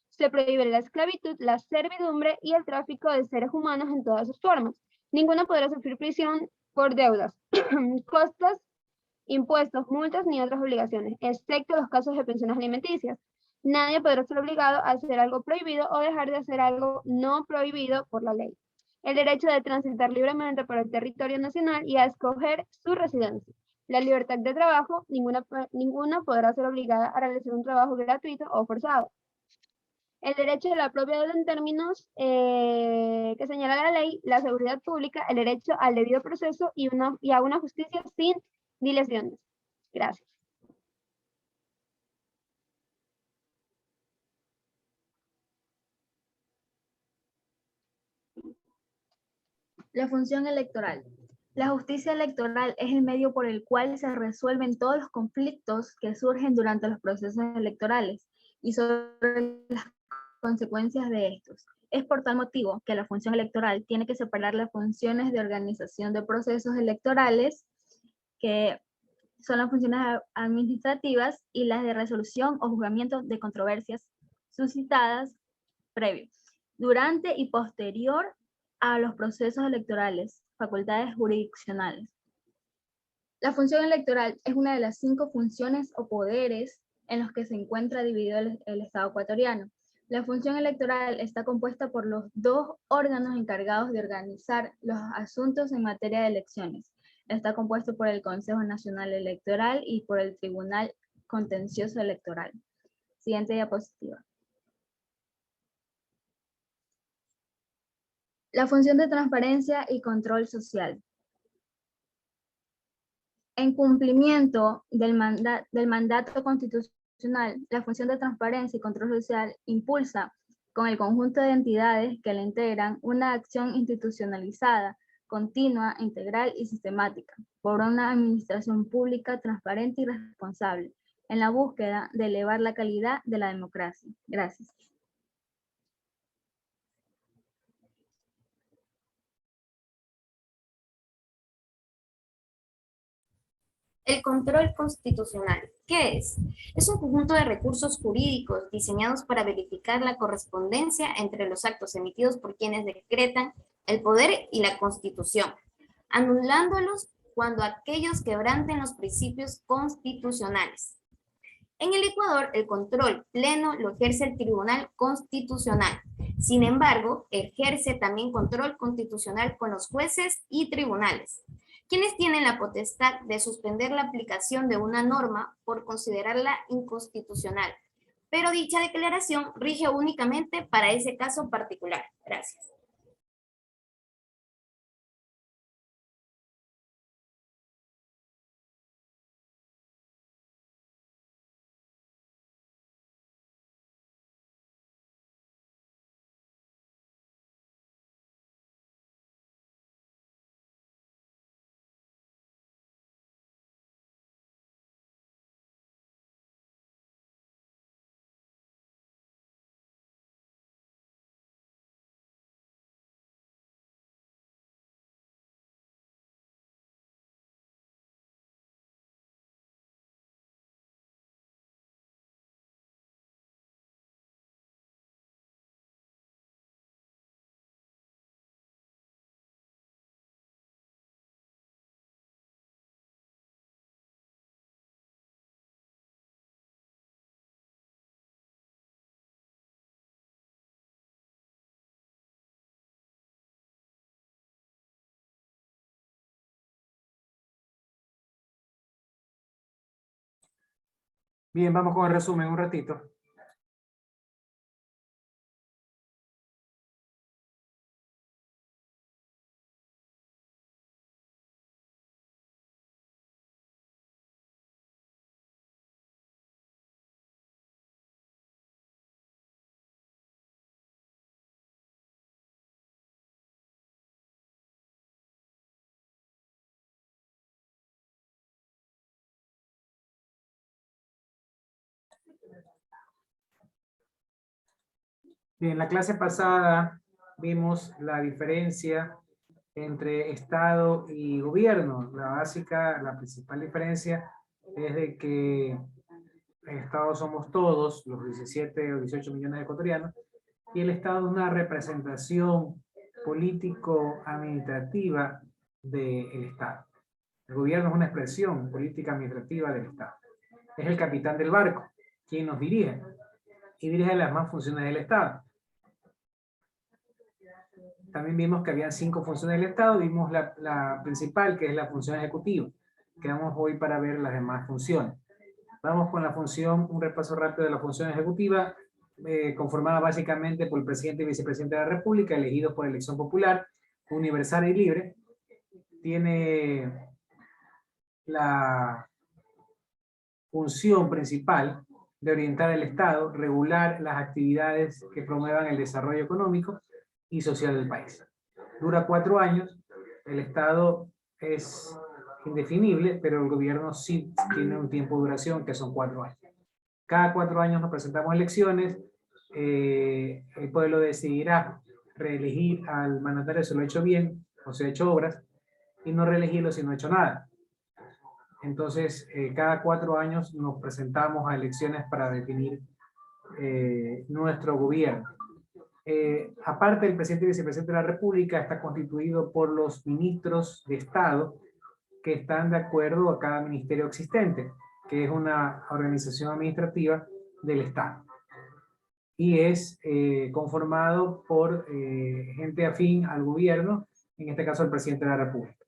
Se prohíbe la esclavitud, la servidumbre y el tráfico de seres humanos en todas sus formas. Ninguno podrá sufrir prisión por deudas, costas, impuestos, multas ni otras obligaciones, excepto los casos de pensiones alimenticias. Nadie podrá ser obligado a hacer algo prohibido o dejar de hacer algo no prohibido por la ley. El derecho de transitar libremente por el territorio nacional y a escoger su residencia. La libertad de trabajo. Ninguna podrá ser obligada a realizar un trabajo gratuito o forzado. El derecho de la propiedad en términos que señala la ley, la seguridad pública, el derecho al debido proceso y a una justicia sin dilaciones. Gracias. La función electoral. La justicia electoral es el medio por el cual se resuelven todos los conflictos que surgen durante los procesos electorales y sobre las consecuencias de estos. Es por tal motivo que la función electoral tiene que separar las funciones de organización de procesos electorales, que son las funciones administrativas, y las de resolución o juzgamiento de controversias suscitadas previo, durante y posterior a los procesos electorales, facultades jurisdiccionales. La función electoral es una de las 5 funciones o poderes en los que se encuentra dividido el Estado ecuatoriano. La función electoral está compuesta por los 2 órganos encargados de organizar los asuntos en materia de elecciones. Está compuesto por el Consejo Nacional Electoral y por el Tribunal Contencioso Electoral. Siguiente diapositiva. La función de transparencia y control social. En cumplimiento del mandato constitucional, la función de transparencia y control social impulsa, con el conjunto de entidades que la integran, una acción institucionalizada, continua, integral y sistemática, por una administración pública transparente y responsable, en la búsqueda de elevar la calidad de la democracia. Gracias. El control constitucional. ¿Qué es? Es un conjunto de recursos jurídicos diseñados para verificar la correspondencia entre los actos emitidos por quienes decretan el poder y la Constitución, anulándolos cuando aquellos quebranten los principios constitucionales. En el Ecuador, el control pleno lo ejerce el Tribunal Constitucional. Sin embargo, ejerce también control constitucional con los jueces y tribunales, quienes tienen la potestad de suspender la aplicación de una norma por considerarla inconstitucional, pero dicha declaración rige únicamente para ese caso particular. Gracias. Bien, vamos con el resumen un ratito. Bien, la clase pasada vimos la diferencia entre Estado y gobierno. La básica, la principal diferencia es de que el Estado somos todos, los 17 o 18 millones de ecuatorianos, y el Estado es una representación político-administrativa del Estado. El gobierno es una expresión política-administrativa del Estado. Es el capitán del barco, quien nos dirige, y dirige las más funciones del Estado. También vimos que había 5 funciones del Estado, vimos la principal, que es la función ejecutiva. Quedamos hoy para ver las demás funciones. Vamos con la función, un repaso rápido de la función ejecutiva, conformada básicamente por el presidente y vicepresidente de la República, elegidos por elección popular, universal y libre. Tiene la función principal de orientar el Estado, regular las actividades que promuevan el desarrollo económico y social del país. Dura 4 años, el Estado es indefinible, pero el gobierno sí tiene un tiempo de duración que son 4 años. Cada 4 años nos presentamos elecciones, el pueblo decidirá reelegir al mandatario si lo ha hecho bien o si ha hecho obras, y no reelegirlo si no ha hecho nada. Entonces, cada 4 años nos presentamos a elecciones para definir nuestro gobierno. Aparte del presidente y vicepresidente de la República, está constituido por los ministros de Estado que están de acuerdo a cada ministerio existente, que es una organización administrativa del Estado. Y es conformado por gente afín al gobierno, en este caso el presidente de la República.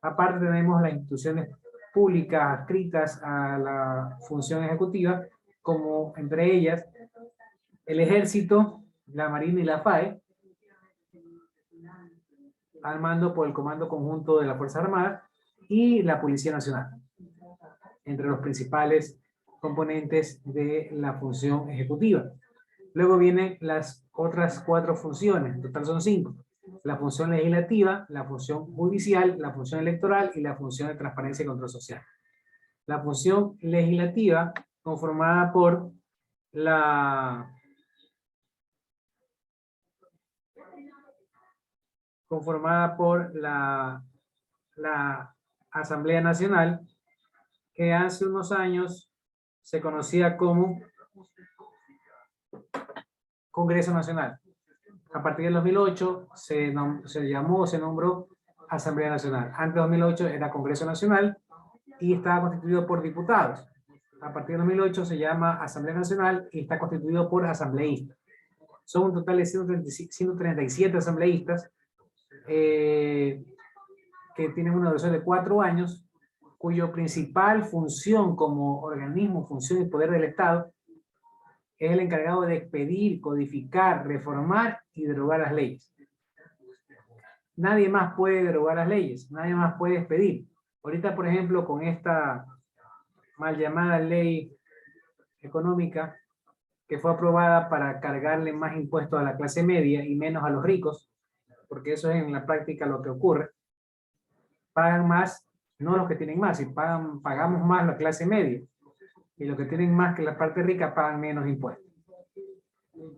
Aparte tenemos las instituciones públicas adscritas a la función ejecutiva, como entre ellas el Ejército, la Marina y la FAE, al mando por el Comando Conjunto de la Fuerza Armada, y la Policía Nacional, entre los principales componentes de la función ejecutiva. Luego vienen las otras 4 funciones, en total son 5. La función legislativa, la función judicial, la función electoral y la función de transparencia y control social. La función legislativa, conformada por la Asamblea Nacional, que hace unos años se conocía como Congreso Nacional. A partir del 2008 se nombró Asamblea Nacional. Antes de 2008 era Congreso Nacional y estaba constituido por diputados. A partir de 2008 se llama Asamblea Nacional y está constituido por asambleístas. Son un total de 137 asambleístas que tienen una duración de 4 años, cuyo principal función como organismo, función y poder del Estado es el encargado de expedir, codificar, reformar y derogar las leyes. Nadie más puede derogar las leyes, nadie más puede expedir. Ahorita, por ejemplo, con esta mal llamada ley económica que fue aprobada para cargarle más impuestos a la clase media y menos a los ricos, porque eso es en la práctica lo que ocurre, pagan más, no los que tienen más, y pagamos más la clase media, y los que tienen más que la parte rica pagan menos impuestos.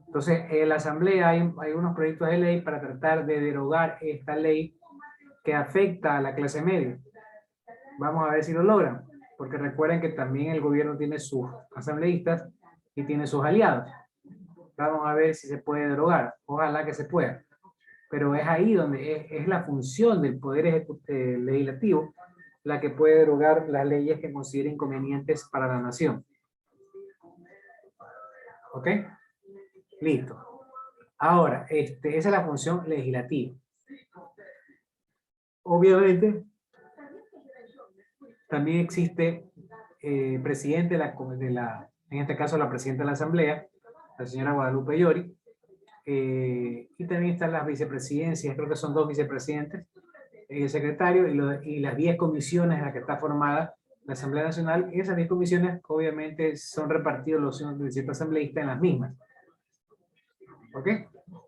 Entonces, en la Asamblea hay unos proyectos de ley para tratar de derogar esta ley que afecta a la clase media. Vamos a ver si lo logran, porque recuerden que también el gobierno tiene sus asambleístas y tiene sus aliados. Vamos a ver si se puede derogar, ojalá que se pueda. Pero es ahí donde es la función del poder legislativo la que puede derogar las leyes que considere inconvenientes para la nación. ¿Ok? Listo. Ahora, esa es la función legislativa. Obviamente, también existe presidente en este caso la presidenta de la Asamblea, la señora Guadalupe Llori, y también están las vicepresidencias, creo que son 2 vicepresidentes, el secretario y las 10 comisiones en las que está formada la Asamblea Nacional. Esas 10 comisiones obviamente son repartidos los 17 asambleístas en las mismas. ¿Ok?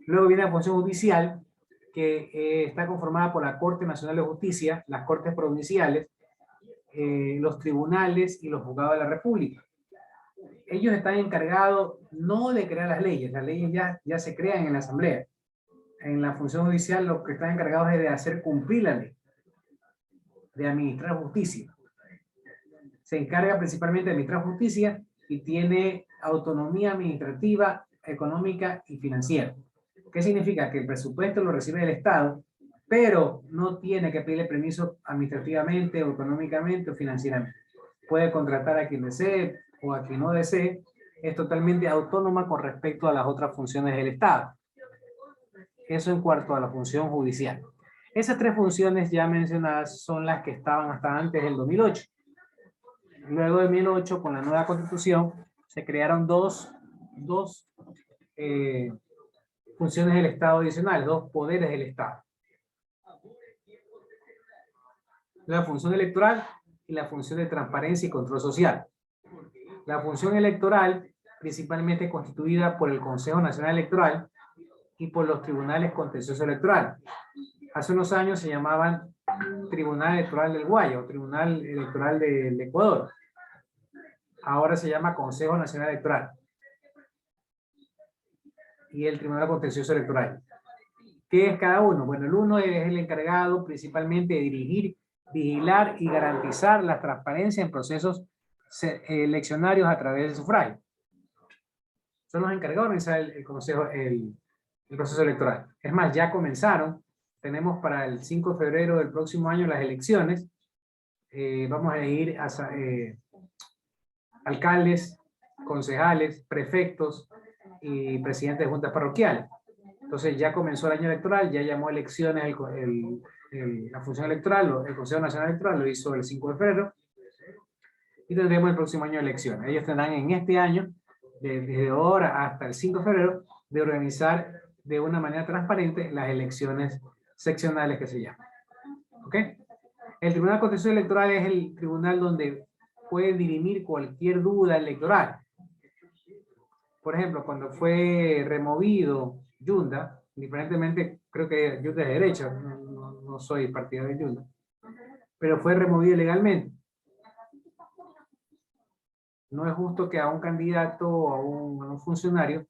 Luego viene la función judicial, que está conformada por la Corte Nacional de Justicia, las Cortes Provinciales, los tribunales y los juzgados de la República. Ellos están encargados no de crear las leyes ya se crean en la Asamblea. En la función judicial lo que están encargados es de hacer cumplir la ley, de administrar justicia. Se encarga principalmente de administrar justicia y tiene autonomía administrativa, económica y financiera. ¿Qué significa? Que el presupuesto lo recibe el Estado, pero no tiene que pedirle permiso administrativamente o económicamente o financieramente. Puede contratar a quien desee o a quien no desee. Es totalmente autónoma con respecto a las otras funciones del Estado. Eso en cuanto a la función judicial. Esas 3 funciones ya mencionadas son las que estaban hasta antes del 2008. Luego de 2008, con la nueva Constitución, se crearon dos funciones del Estado adicionales, 2 poderes del Estado. La función electoral y la función de transparencia y control social. La función electoral, principalmente constituida por el Consejo Nacional Electoral y por los tribunales contenciosos electorales. Hace unos años se llamaban Tribunal Electoral del Guaya o Tribunal Electoral del Ecuador. Ahora se llama Consejo Nacional Electoral y el Tribunal Contencioso Electoral. ¿Qué es cada uno? Bueno, el uno es el encargado principalmente de dirigir, vigilar y garantizar la transparencia en procesos eleccionarios a través del sufragio. Son los encargados de organizar el proceso electoral. Es más, ya comenzaron. Tenemos para el 5 de febrero del próximo año las elecciones. Vamos a elegir alcaldes, concejales, prefectos y presidentes de juntas parroquiales. Entonces ya comenzó el año electoral, ya llamó elecciones la función electoral, el Consejo Nacional Electoral lo hizo el 5 de febrero, y tendremos el próximo año elecciones. Ellos tendrán en este año, desde ahora hasta el 5 de febrero, de organizar de una manera transparente las elecciones seccionales que se llaman. ¿Ok? El Tribunal Contencioso Electoral es el tribunal donde puede dirimir cualquier duda electoral. Por ejemplo, cuando fue removido Yunda, diferentemente, creo que Yunda es de derecha, no soy partidario de Yunda, pero fue removido ilegalmente. No es justo que a un candidato o a un funcionario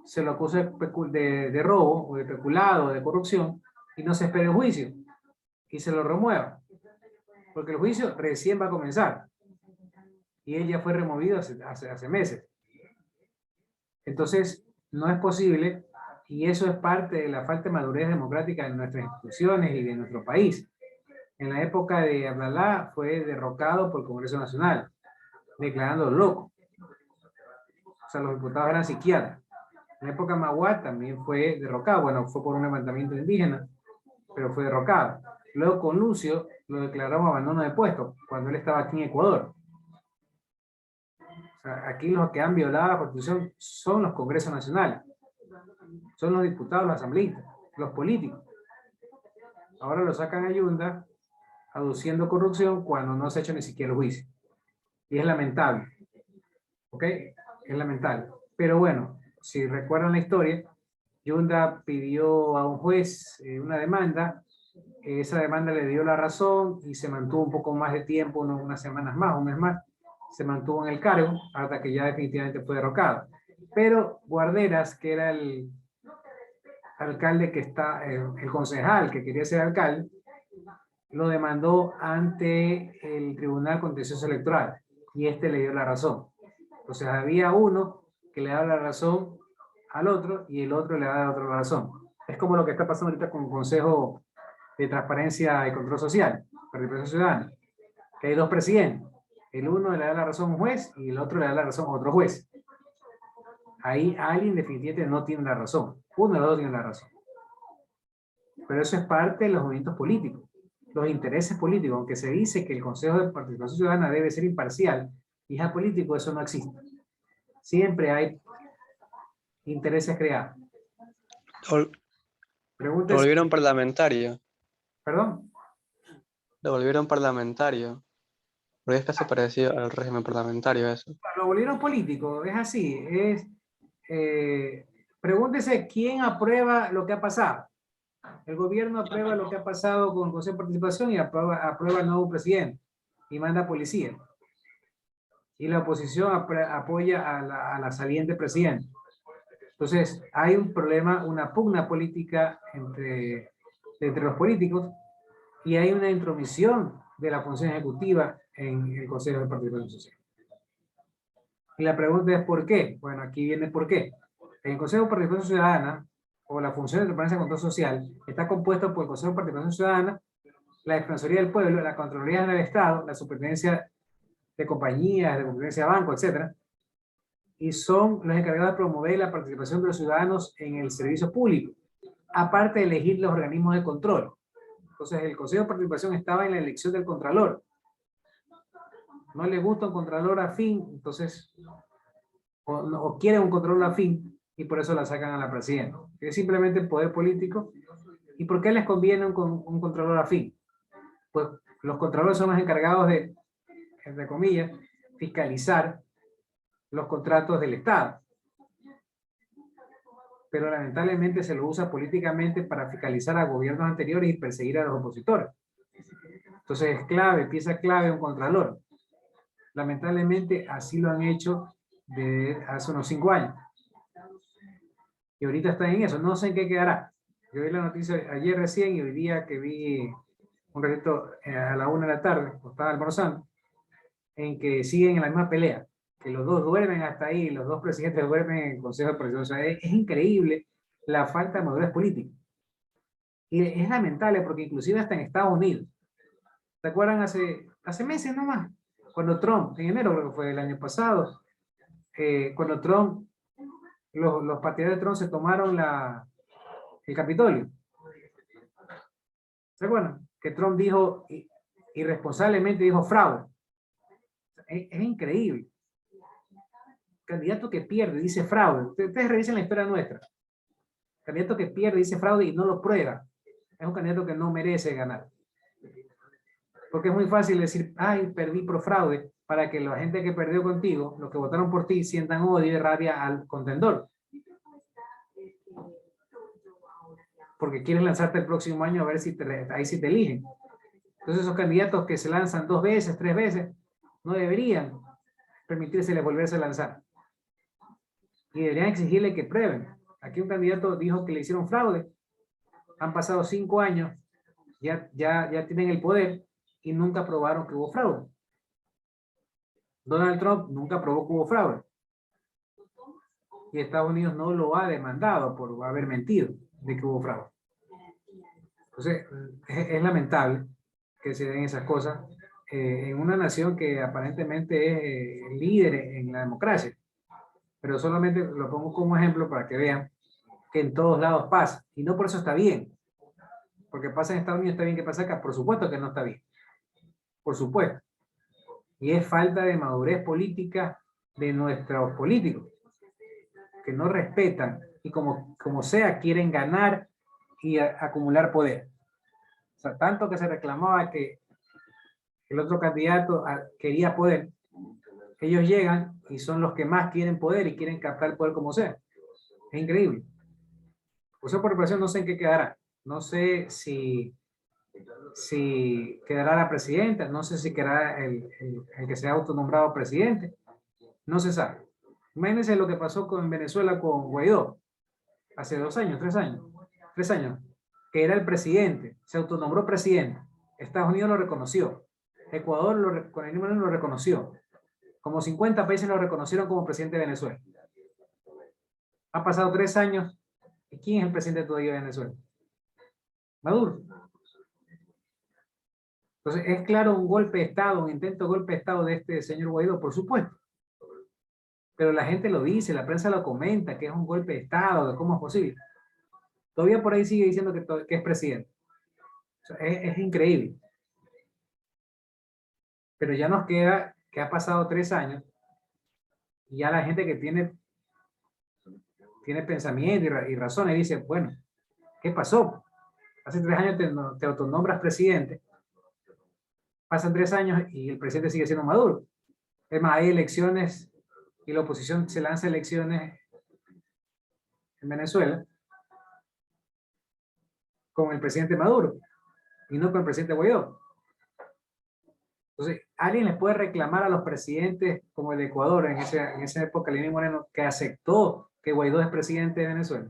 se lo acuse de robo o de peculado o de corrupción y no se espere el juicio y se lo remueva, porque el juicio recién va a comenzar y él ya fue removido hace meses. Entonces no es posible, y eso es parte de la falta de madurez democrática de nuestras instituciones y de nuestro país. En la época de Abdalá fue derrocado por el Congreso Nacional, declarando loco. O sea, los diputados eran psiquiatras. En la época de Maguad también fue derrocado. Bueno, fue por un levantamiento indígena, pero fue derrocado. Luego con Lucio lo declaramos abandono de puesto, cuando él estaba aquí en Ecuador. O sea, aquí los que han violado la Constitución son los congresos nacionales. Son los diputados, los asambleístas, los políticos. Ahora lo sacan a Yunda aduciendo corrupción cuando no se ha hecho ni siquiera el juicio. Y es lamentable. ¿Ok? Es lamentable. Pero bueno, si recuerdan la historia, Yunda pidió a un juez una demanda, esa demanda le dio la razón y se mantuvo un poco más de tiempo, unas semanas más, un mes más, se mantuvo en el cargo hasta que ya definitivamente fue derrocado. Pero Guarderas, que era el alcalde que está, el concejal que quería ser alcalde, lo demandó ante el Tribunal Contencioso Electoral y este le dio la razón. Entonces había uno que le daba la razón al otro y el otro le daba la otra razón. Es como lo que está pasando ahorita con el Consejo de Transparencia y Control Social, Participación Ciudadana, que hay 2 presidentes. El uno le da la razón a un juez y el otro le da la razón a otro juez. Ahí alguien definitivamente no tiene la razón. Uno de los dos tiene la razón. Pero eso es parte de los movimientos políticos. los intereses políticos, aunque se dice que el Consejo de Participación Ciudadana debe ser imparcial y es apolítico, eso no existe. Siempre hay intereses creados. Lo volvieron parlamentario. ¿Perdón? Lo volvieron parlamentario. Porque es casi parecido al régimen parlamentario eso. Lo volvieron político, es así. Pregúntese quién aprueba lo que ha pasado. El gobierno aprueba lo que ha pasado con el Consejo de Participación y aprueba el nuevo presidente y manda policía. Y la oposición apoya a la saliente presidente. Entonces, hay un problema, una pugna política entre los políticos y hay una intromisión de la función ejecutiva en el Consejo de Participación Social. Y la pregunta es ¿por qué? Bueno, aquí viene por qué. El Consejo de Participación Ciudadana, o la función de transparencia y control social, está compuesto por el Consejo de Participación Ciudadana, la Defensoría del Pueblo, la Contraloría General del Estado, la Superintendencia de Compañías, de Competencia de Banco, etc. Y son los encargados de promover la participación de los ciudadanos en el servicio público, aparte de elegir los organismos de control. Entonces, el Consejo de Participación estaba en la elección del Contralor. No le gusta un Contralor afín, entonces, o quiere un Contralor afín, y por eso la sacan a la presidenta. Es simplemente poder político. ¿Y por qué les conviene un Contralor afín? Pues los Contralores son los encargados de, entre comillas, fiscalizar los contratos del Estado. Pero lamentablemente se lo usa políticamente para fiscalizar a gobiernos anteriores y perseguir a los opositores. Entonces es clave, pieza clave un Contralor. Lamentablemente así lo han hecho desde hace unos 5 años. Y ahorita está en eso, no sé en qué quedará. Yo vi la noticia ayer recién y hoy día que vi un ratito a la 1 de la tarde, estaba almorzando, en que siguen en la misma pelea, que los dos duermen hasta ahí, los dos presidentes duermen en el Consejo de Participación. O sea, es increíble la falta de madurez política. Y es lamentable porque inclusive hasta en Estados Unidos, ¿se acuerdan hace meses nomás? Cuando Trump, en enero creo que fue el año pasado, cuando Trump, los partidarios de Trump se tomaron el Capitolio. ¿Se acuerdan? Que Trump dijo, irresponsablemente dijo fraude. Es increíble. Candidato que pierde dice fraude. Ustedes revisen la historia nuestra. Candidato que pierde dice fraude y no lo prueba. Es un candidato que no merece ganar. Porque es muy fácil decir, ay, perdí por fraude, para que la gente que perdió contigo, los que votaron por ti, sientan odio y rabia al contendor. Porque quieres lanzarte el próximo año a ver si ahí sí te eligen. Entonces esos candidatos que se lanzan 2 veces, 3 veces, no deberían permitirse volverse a lanzar. Y deberían exigirle que prueben. Aquí un candidato dijo que le hicieron fraude. Han pasado 5 años, ya tienen el poder y nunca probaron que hubo fraude. Donald Trump nunca probó que hubo fraude. Y Estados Unidos no lo ha demandado por haber mentido de que hubo fraude. Entonces, es lamentable que se den esas cosas en una nación que aparentemente es líder en la democracia. Pero solamente lo pongo como ejemplo para que vean que en todos lados pasa. Y no por eso está bien. Porque pasa en Estados Unidos, está bien que pasa acá. Por supuesto que no está bien. Por supuesto. Y es falta de madurez política de nuestros políticos, que no respetan y como sea quieren ganar y acumular poder. O sea, tanto que se reclamaba que el otro candidato quería poder, ellos llegan y son los que más quieren poder y quieren captar el poder como sea. Es increíble. Por eso por reparación no sé en qué quedará. No sé si quedará la presidenta, no sé si quedará el que sea autonombrado presidente, no se sabe. Imagínense lo que pasó en Venezuela con Guaidó, hace 2 años, 3 años, 3 años, que era el presidente, se autonombró presidente, Estados Unidos lo reconoció, Ecuador con el número lo reconoció, como 50 países lo reconocieron como presidente de Venezuela. Ha pasado 3 años, ¿y quién es el presidente todavía de Venezuela? Maduro. Entonces, es claro un golpe de Estado, un intento de golpe de Estado de este señor Guaidó, por supuesto. Pero la gente lo dice, la prensa lo comenta, que es un golpe de Estado, que cómo es posible. Todavía por ahí sigue diciendo que es presidente. O sea, es increíble. Pero ya nos queda que ha pasado 3 años y ya la gente que tiene pensamiento y razones dice, bueno, ¿qué pasó? Hace 3 años te autonombras presidente, pasan 3 años y el presidente sigue siendo Maduro. Es más, hay elecciones y la oposición se lanza elecciones en Venezuela con el presidente Maduro y no con el presidente Guaidó. Entonces, ¿alguien les puede reclamar a los presidentes como el de Ecuador en esa época, Lenín Moreno, que aceptó que Guaidó es presidente de Venezuela?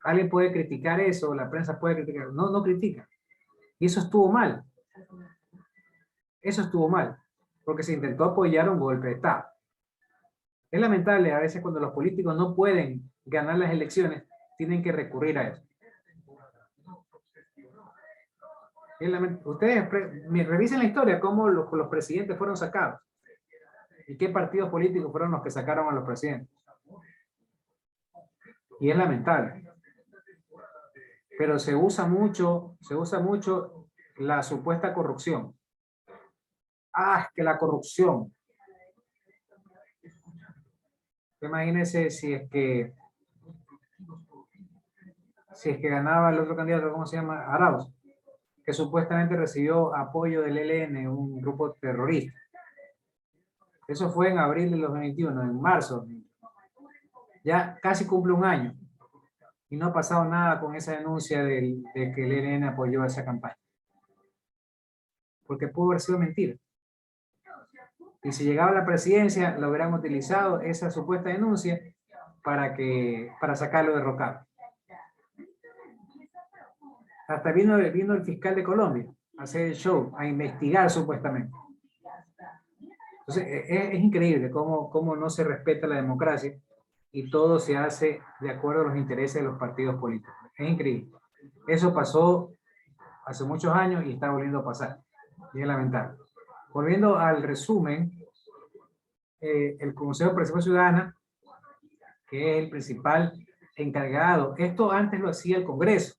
¿Alguien puede criticar eso? ¿La prensa puede criticar? No, no critica. Y eso estuvo mal. Eso estuvo mal, porque se intentó apoyar un golpe de Estado. Es lamentable a veces cuando los políticos no pueden ganar las elecciones, tienen que recurrir a eso. Ustedes revisen la historia, cómo los presidentes fueron sacados y qué partidos políticos fueron los que sacaron a los presidentes. Y es lamentable. Pero se usa mucho la supuesta corrupción. Ah, es que la corrupción. Imagínense si es que ganaba el otro candidato, ¿cómo se llama? Arauz, que supuestamente recibió apoyo del ELN, un grupo terrorista. Eso fue en abril de 2021, en marzo. Ya casi cumple un año. Y no ha pasado nada con esa denuncia de que el ELN apoyó esa campaña. Porque pudo haber sido mentira. Y si llegaba a la presidencia, lo hubieran utilizado esa supuesta denuncia para sacarlo derrocado. Hasta vino el fiscal de Colombia a hacer el show, a investigar supuestamente. Entonces, es increíble cómo no se respeta la democracia y todo se hace de acuerdo a los intereses de los partidos políticos. Es increíble. Eso pasó hace muchos años y está volviendo a pasar. Y es lamentable. Volviendo al resumen, el Consejo de Participación Ciudadana, que es el principal encargado, esto antes lo hacía el Congreso,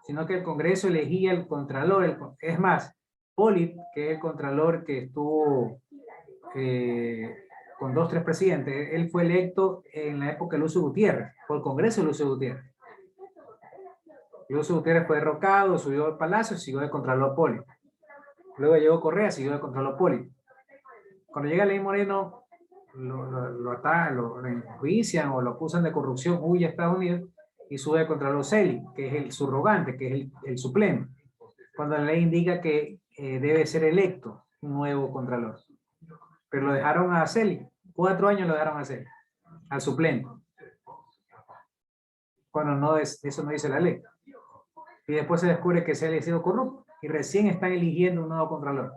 sino que el Congreso elegía el Contralor. Es más, Polit, que es el Contralor que estuvo con 2 o 3 presidentes, él fue electo en la época de Lucio Gutiérrez, por el Congreso de Lucio Gutiérrez. Lucio Gutiérrez fue derrocado, subió al Palacio y siguió de Contralor Polit. Luego llegó Correa, siguió de Contralor Polit. Cuando llega Lenín Moreno, lo atacan, lo enjuician o lo acusan de corrupción, huye a Estados Unidos y sube de Contralor Celi, que es el subrogante, que es el suplente. Cuando la ley indica que debe ser electo un nuevo Contralor. Pero lo dejaron a Celi, 4 años lo dejaron a Celi, al suplente. Cuando no eso no dice la ley. Y después se descubre que Celi ha sido corrupto y recién están eligiendo un nuevo Contralor.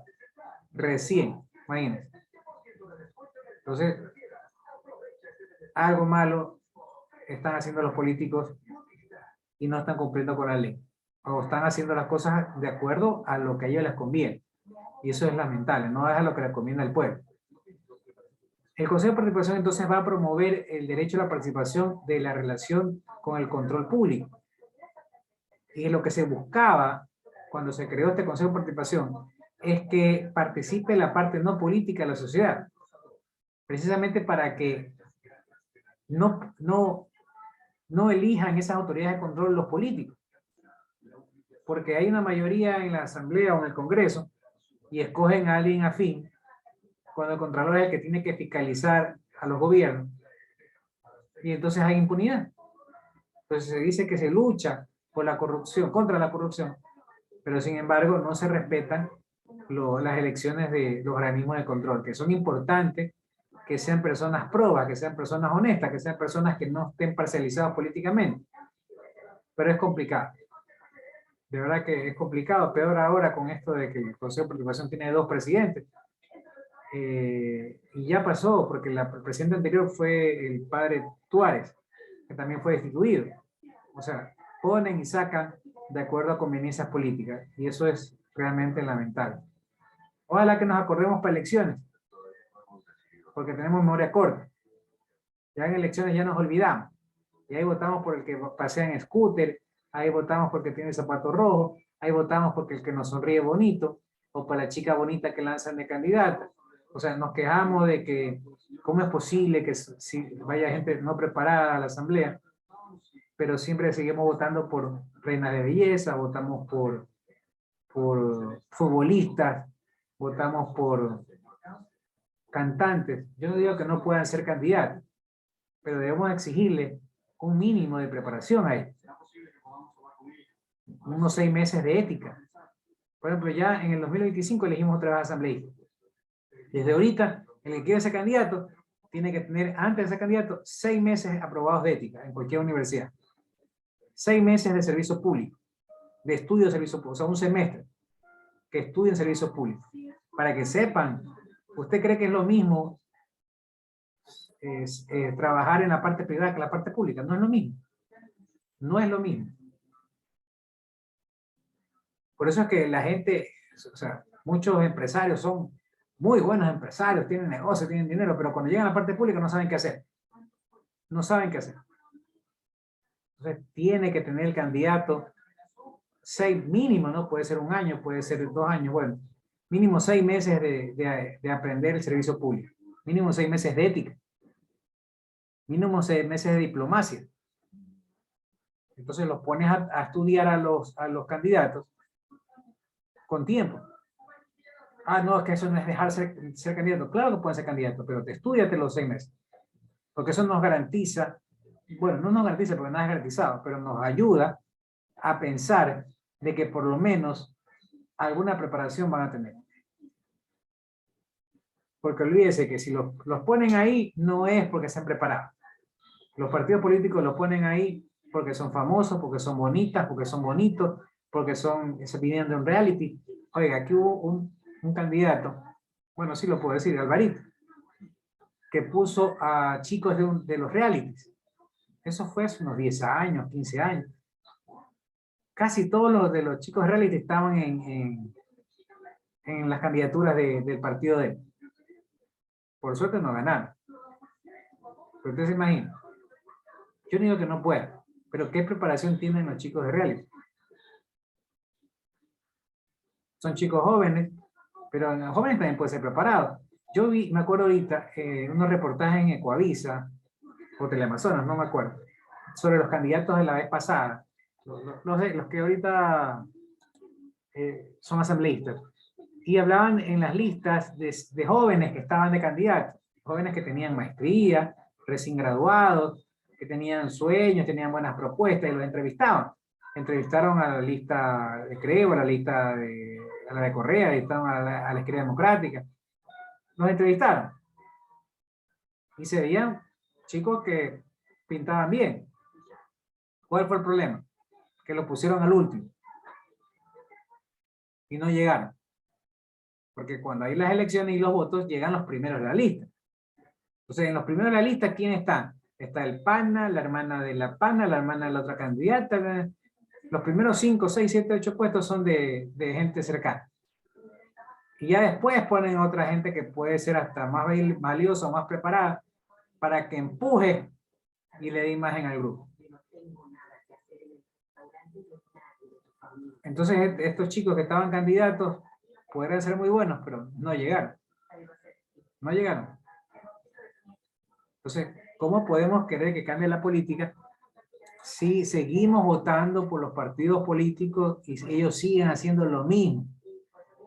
Recién, imagínense. Entonces, algo malo están haciendo los políticos y no están cumpliendo con la ley. O están haciendo las cosas de acuerdo a lo que a ellos les conviene. Y eso es lamentable, no es a lo que les conviene al pueblo. El Consejo de Participación entonces va a promover el derecho a la participación de la relación con el control público. Y lo que se buscaba cuando se creó este Consejo de Participación es que participe la parte no política de la sociedad. Precisamente para que no elijan esas autoridades de control los políticos. Porque hay una mayoría en la Asamblea o en el Congreso y escogen a alguien afín, cuando el Contralor es el que tiene que fiscalizar a los gobiernos. Y entonces hay impunidad. Entonces se dice que se lucha por la corrupción, contra la corrupción, pero sin embargo no se respetan las elecciones de los organismos de control, que son importantes, que sean personas probas, que sean personas honestas, que sean personas que no estén parcializadas políticamente. Pero es complicado. De verdad que es complicado, peor ahora con esto de que el Consejo de Participación tiene 2 presidentes. Y ya pasó, porque el presidente anterior fue el padre Tuárez, que también fue destituido. O sea, ponen y sacan de acuerdo a conveniencias políticas, y eso es realmente lamentable. Ojalá que nos acordemos para elecciones, porque tenemos memoria corta. Ya en elecciones ya nos olvidamos, y ahí votamos por el que pasea en scooter, ahí votamos porque tiene zapato rojo, ahí votamos porque el que nos sonríe bonito, o para la chica bonita que lanzan de candidata. O sea, nos quejamos de que cómo es posible que si vaya gente no preparada a la asamblea, pero siempre seguimos votando por reinas de belleza, votamos por futbolistas, votamos por cantantes. Yo no digo que no puedan ser candidatos, pero debemos exigirle un mínimo de preparación a ellos. Unos 6 meses de ética. Por ejemplo, ya en el 2025 elegimos otra vez asambleísta. Desde ahorita, el que quiere ser candidato, tiene que tener, antes de ser candidato, 6 meses aprobados de ética en cualquier universidad. 6 meses de servicio público, de estudio de servicio público, o sea, un semestre que estudien servicio público. Para que sepan, ¿usted cree que es lo mismo trabajar en la parte privada que en la parte pública? No es lo mismo. No es lo mismo. Por eso es que la gente, o sea, muchos empresarios son muy buenos empresarios, tienen negocios, tienen dinero, pero cuando llegan a la parte pública no saben qué hacer. No saben qué hacer. Entonces, tiene que tener el candidato 6 mínimo, ¿no? Puede ser 1 año, puede ser 2 años, bueno, mínimo 6 meses de aprender el servicio público, mínimo 6 meses de ética, mínimo 6 meses de diplomacia. Entonces los pones a estudiar a los candidatos con tiempo. Ah, no, es que eso no es dejar ser candidato. Claro que pueden ser candidatos, pero estudiate los 6 meses. Porque eso nos garantiza, bueno, no nos garantiza porque nada es garantizado, pero nos ayuda a pensar de que por lo menos alguna preparación van a tener. Porque olvídese que si los ponen ahí, no es porque se han preparado. Los partidos políticos los ponen ahí porque son famosos, porque son bonitas, porque son bonitos, porque se vienen de un reality. Oiga, aquí hubo un candidato, bueno, sí lo puedo decir, Alvarito, que puso a chicos de los realities. Eso fue hace unos 10 años, 15 años. Casi todos los de los chicos reality estaban en las candidaturas del partido de él. Por suerte no ganaron. Pero ustedes se imaginan. Yo no digo que no pueda, pero ¿qué preparación tienen los chicos de reality? Son chicos jóvenes, pero los jóvenes también pueden ser preparados. Yo me acuerdo ahorita, unos reportajes en Ecoavisa, o Teleamazonas, no me acuerdo, sobre los candidatos de la vez pasada, los que ahorita son asambleístas, y hablaban en las listas de jóvenes que estaban de candidatos, jóvenes que tenían maestría, recién graduados, que tenían sueños, tenían buenas propuestas, y los entrevistaban. Entrevistaron a la lista de Creo, a la lista a la de Correa, entrevistaron a la Izquierda Democrática. Los entrevistaron. Y se veían chicos que pintaban bien. ¿Cuál fue el problema? Que lo pusieron al último. Y no llegaron. Porque cuando hay las elecciones y los votos, llegan los primeros de la lista. Entonces, en los primeros de la lista, ¿quiénes están? Está el PANA, la hermana de la PANA, la hermana de la otra candidata. Los primeros 5, 6, 7, 8 puestos son de gente cercana. Y ya después ponen otra gente que puede ser hasta más valiosa o más preparada para que empuje y le dé imagen al grupo. Entonces estos chicos que estaban candidatos podrían ser muy buenos, pero no llegaron. No llegaron. Entonces, ¿cómo podemos querer que cambie la política si seguimos votando por los partidos políticos y ellos siguen haciendo lo mismo?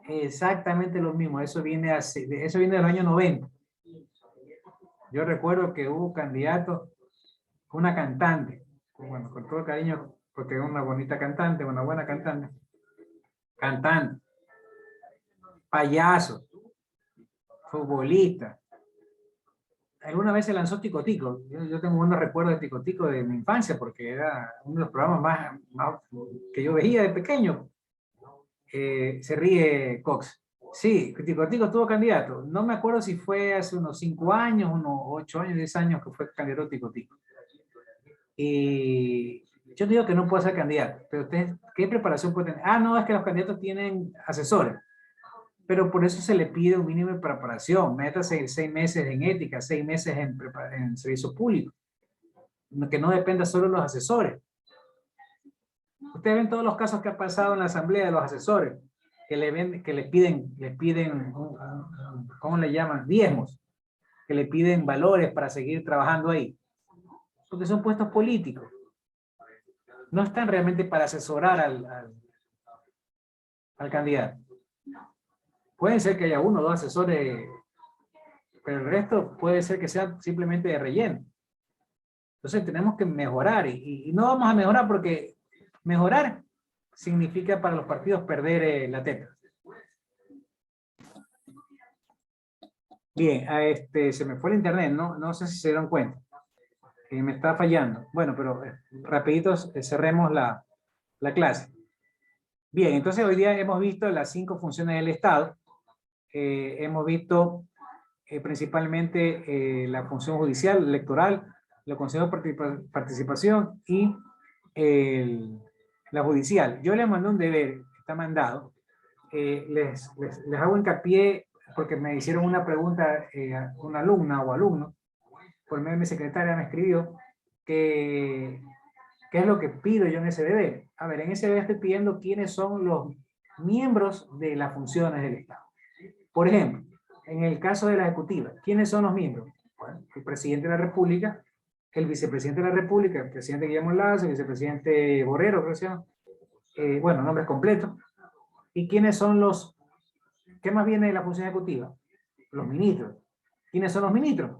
Exactamente lo mismo. Eso viene del año 90. Yo recuerdo que hubo candidatos, una cantante, bueno, con todo cariño, porque es una bonita cantante, una buena cantante, payaso, futbolista. Alguna vez se lanzó Tico Tico. Yo tengo buenos recuerdos de Tico Tico de mi infancia, porque era uno de los programas más que yo veía de pequeño. Se ríe Cox. Sí, Tico Tico estuvo candidato. No me acuerdo si fue hace unos 5 años, unos 8 años, 10 años que fue candidato Tico Tico. Y yo digo que no puede ser candidato, pero ustedes, ¿qué preparación pueden tener? Ah, no, es que los candidatos tienen asesores. Pero por eso se le pide un mínimo de preparación. Métase 6 meses en ética, 6 meses en servicio público. Que no dependa solo de los asesores. Ustedes ven todos los casos que ha pasado en la asamblea de los asesores. que les piden, ¿cómo le llaman? Diezmos, que le piden valores para seguir trabajando ahí. Porque son puestos políticos. No están realmente para asesorar al candidato. Pueden ser que haya uno o dos asesores, pero el resto puede ser que sea simplemente de relleno. Entonces tenemos que mejorar y no vamos a mejorar porque mejorar significa para los partidos perder la teta. Bien, se me fue el internet, no sé si se dieron cuenta. Me está fallando. Bueno, pero rapidito cerremos la clase. Bien, entonces hoy día hemos visto las 5 funciones del Estado. Hemos visto principalmente la función judicial, electoral, los consejos de participación y la judicial. Yo les mandé un deber, está mandado. Les hago hincapié porque me hicieron una pregunta, una alumna o alumno, por medio de mi secretaria me escribió que qué es lo que pido yo en ese deber. A ver, en ese deber estoy pidiendo quiénes son los miembros de las funciones del Estado. Por ejemplo, en el caso de la ejecutiva, ¿quiénes son los miembros? Bueno, el presidente de la República, el vicepresidente de la República, el presidente Guillermo Lazo, el vicepresidente Borrero, creo que se llama. Bueno, nombres completos. ¿Y quiénes son los... ¿Qué más viene de la función ejecutiva? Los ministros. ¿Quiénes son los ministros?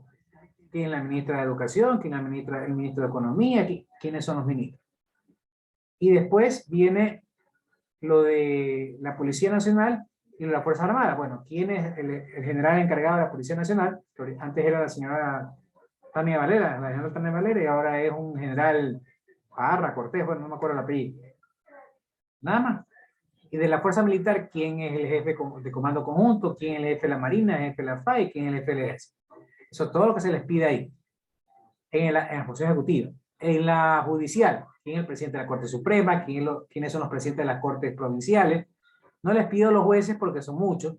¿Quién es la ministra de Educación? ¿Quién es el ministro de Economía? ¿Quiénes son los ministros? Y después viene lo de la Policía Nacional y de las Fuerzas Armadas. Bueno, ¿quién es el general encargado de la Policía Nacional? Antes era la señora Tania Valera, la general Tania Valera, y ahora es un general Parra, Cortés, bueno, no me acuerdo el apellido. Nada más. Y de la Fuerza Militar, ¿quién es el jefe de comando conjunto? ¿Quién es el jefe de la Marina? ¿El jefe de la FAI? ¿Quién es el jefe del Ejército? Eso es todo lo que se les pide ahí, en la función ejecutiva. En la judicial, ¿quién es el presidente de la Corte Suprema? ¿Quiénes son los presidentes de las Cortes Provinciales? No les pido los jueces porque son muchos,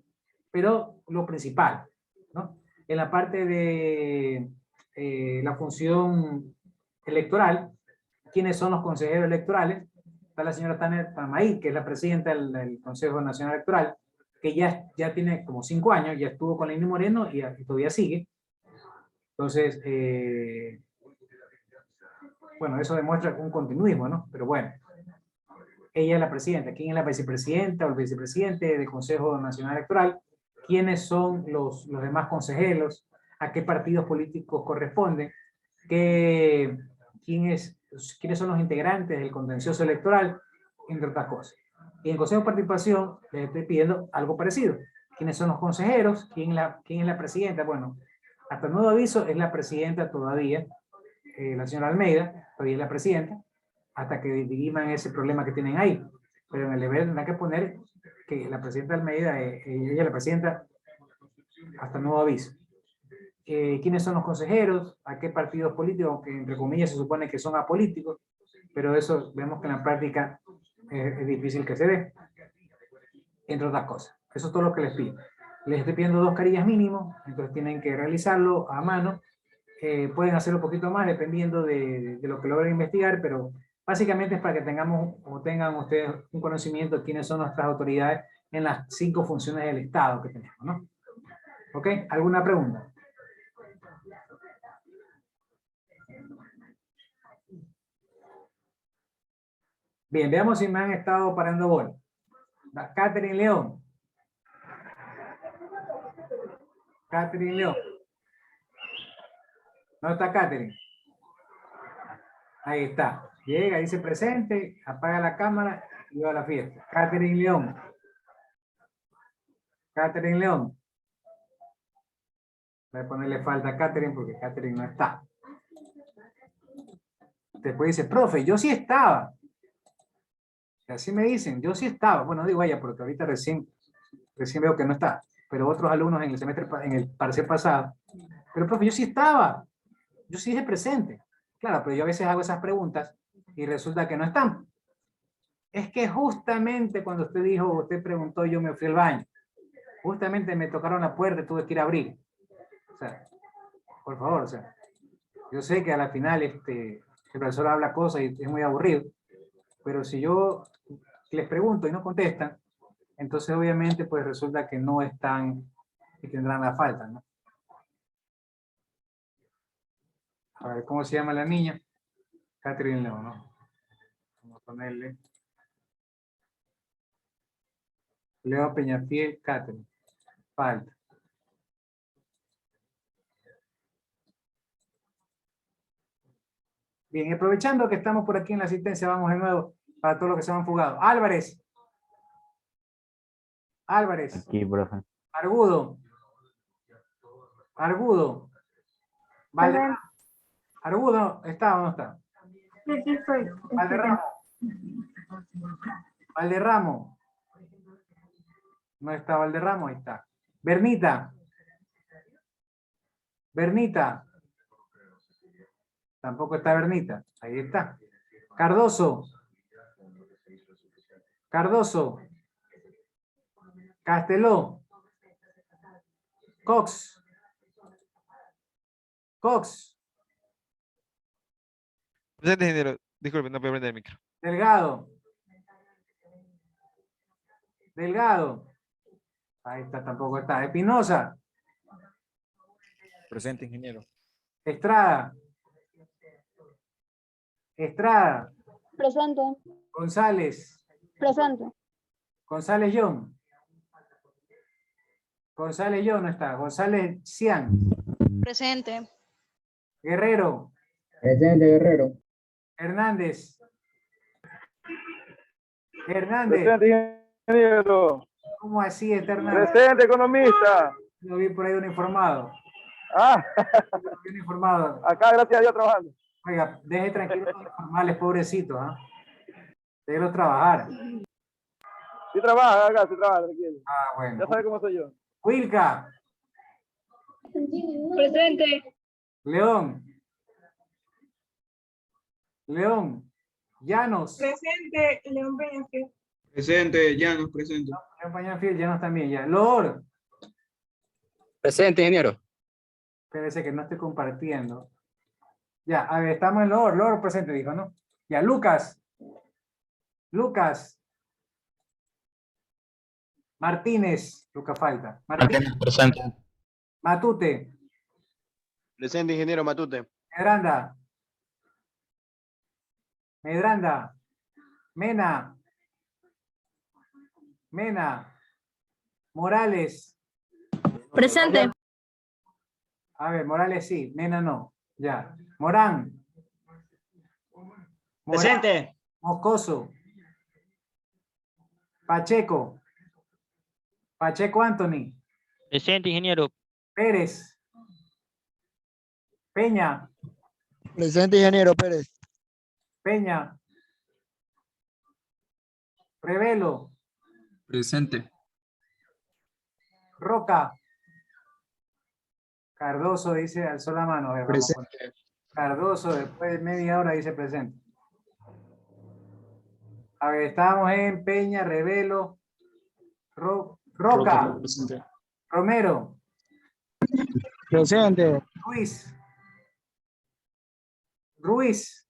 pero lo principal, ¿no? En la parte de la función electoral, ¿quiénes son los consejeros electorales? Está la señora Tania Tamaí, que es la presidenta del Consejo Nacional Electoral, que ya tiene como 5 años, ya estuvo con Lenín Moreno y todavía sigue. Entonces, bueno, eso demuestra un continuismo, ¿no? Pero bueno, ella es la presidenta. ¿Quién es la vicepresidenta o el vicepresidente del Consejo Nacional Electoral? ¿Quiénes son los demás consejeros? ¿A qué partidos políticos corresponden? ¿Quiénes son los integrantes del contencioso electoral? Entre otras cosas. Y en el Consejo de Participación les estoy pidiendo algo parecido. ¿Quiénes son los consejeros? ¿Quién es la presidenta? Bueno, hasta nuevo aviso es la presidenta todavía, la señora Almeida, todavía es la presidenta, hasta que diriman ese problema que tienen ahí. Pero en el deber tendrá que poner que la presidenta Almeida, ella es la presidenta hasta nuevo aviso. ¿Quiénes son los consejeros? ¿A qué partidos políticos? Que entre comillas se supone que son apolíticos, pero eso vemos que en la práctica es difícil que se dé, entre otras cosas. Eso es todo lo que les pido. Les estoy pidiendo 2 carillas mínimo, entonces tienen que realizarlo a mano. Pueden hacerlo un poquito más dependiendo de lo que logren investigar, pero básicamente es para que tengamos o tengan ustedes un conocimiento de quiénes son nuestras autoridades en las 5 funciones del Estado que tenemos, ¿no? ¿Ok? ¿Alguna pregunta? Bien, veamos si me han estado parando bola. Catherine León. Catherine León. ¿No está Catherine? Ahí está. Llega, dice presente, apaga la cámara y va a la fiesta. Catherine León. Catherine León. Voy a ponerle falta a Catherine porque Catherine no está. Después dice, profe, yo sí estaba. Y así me dicen, yo sí estaba. Bueno, digo vaya, porque ahorita recién veo que no está. Pero otros alumnos en el semestre, en el parcial pasado. Pero profe, yo sí estaba. Yo sí dije presente. Claro, pero yo a veces hago esas preguntas y resulta que no están. Es que justamente cuando usted dijo, usted preguntó, yo me fui al baño. Justamente me tocaron la puerta y tuve que ir a abrir. O sea, por favor, o sea, yo sé que a la final el profesor habla cosas y es muy aburrido, pero si yo les pregunto y no contestan, Entonces, obviamente, pues resulta que no están y tendrán la falta, ¿no? A ver, ¿cómo se llama la niña? Catherine León, ¿no? Vamos a ponerle Leo Peñafiel, Catherine. Falta. Bien, y aprovechando que estamos por aquí en la asistencia, vamos de nuevo para todos los que se han fugado. Álvarez. Álvarez. Aquí, profe. Argudo. Argudo. Valderramo. Argudo, ¿está o no está? Sí, sí, estoy. Valderramo. Valderramo. No está Valderramo, ahí está. Bernita. Bernita. Tampoco está Bernita. Ahí está. Cardoso. Cardoso. Casteló. Cox. Cox. Presente, ingeniero. Disculpe, no puedo prender el micro. Delgado. Delgado. Ahí está, tampoco está. Espinosa. Presente, ingeniero. Estrada. Estrada. Presente. González. Presente. González John. González John no está. González Cian. Presente. Guerrero. Presente, Guerrero. Hernández. Hernández. Presente, ingeniero. ¿Cómo así está Hernández? Presente, economista. Lo vi por ahí uniformado. Ah, Uniformado. acá, gracias a Dios, trabajando. Oiga, deje tranquilos a los informales, pobrecitos, ¿ah? Déjelo trabajar. Sí trabaja, acá, sí trabaja, tranquilo. Ah, bueno. Ya sabe cómo soy yo. Wilca. Presente. León. León. Llanos. Presente, León Peñafiel. Presente, Llanos, presente. León Peñafiel, Llanos también, ya. Lor. Presente, ingeniero. Espérese que no estoy compartiendo. Ya, a ver, estamos en Lor. Lor presente, dijo, ¿no? Ya, Lucas. Lucas. Martínez. Lucas falta. Martínez. Presente. Matute. Presente, ingeniero Matute. Medranda. Medranda. Mena. Mena. Morales. Presente. A ver, Morales sí, Mena no. Ya. Morán. Presente. Moscoso. Pacheco. Pacheco Anthony. Presente, ingeniero. Pérez. Peña. Presente, ingeniero Pérez. Peña. Revelo. Presente. Roca. Cardoso dice, alzó la mano. A ver, vamos. Presente. Cardoso, después de media hora dice presente. A ver, estábamos en Peña, Revelo, Roca, Presente. Romero, Presente. Ruiz,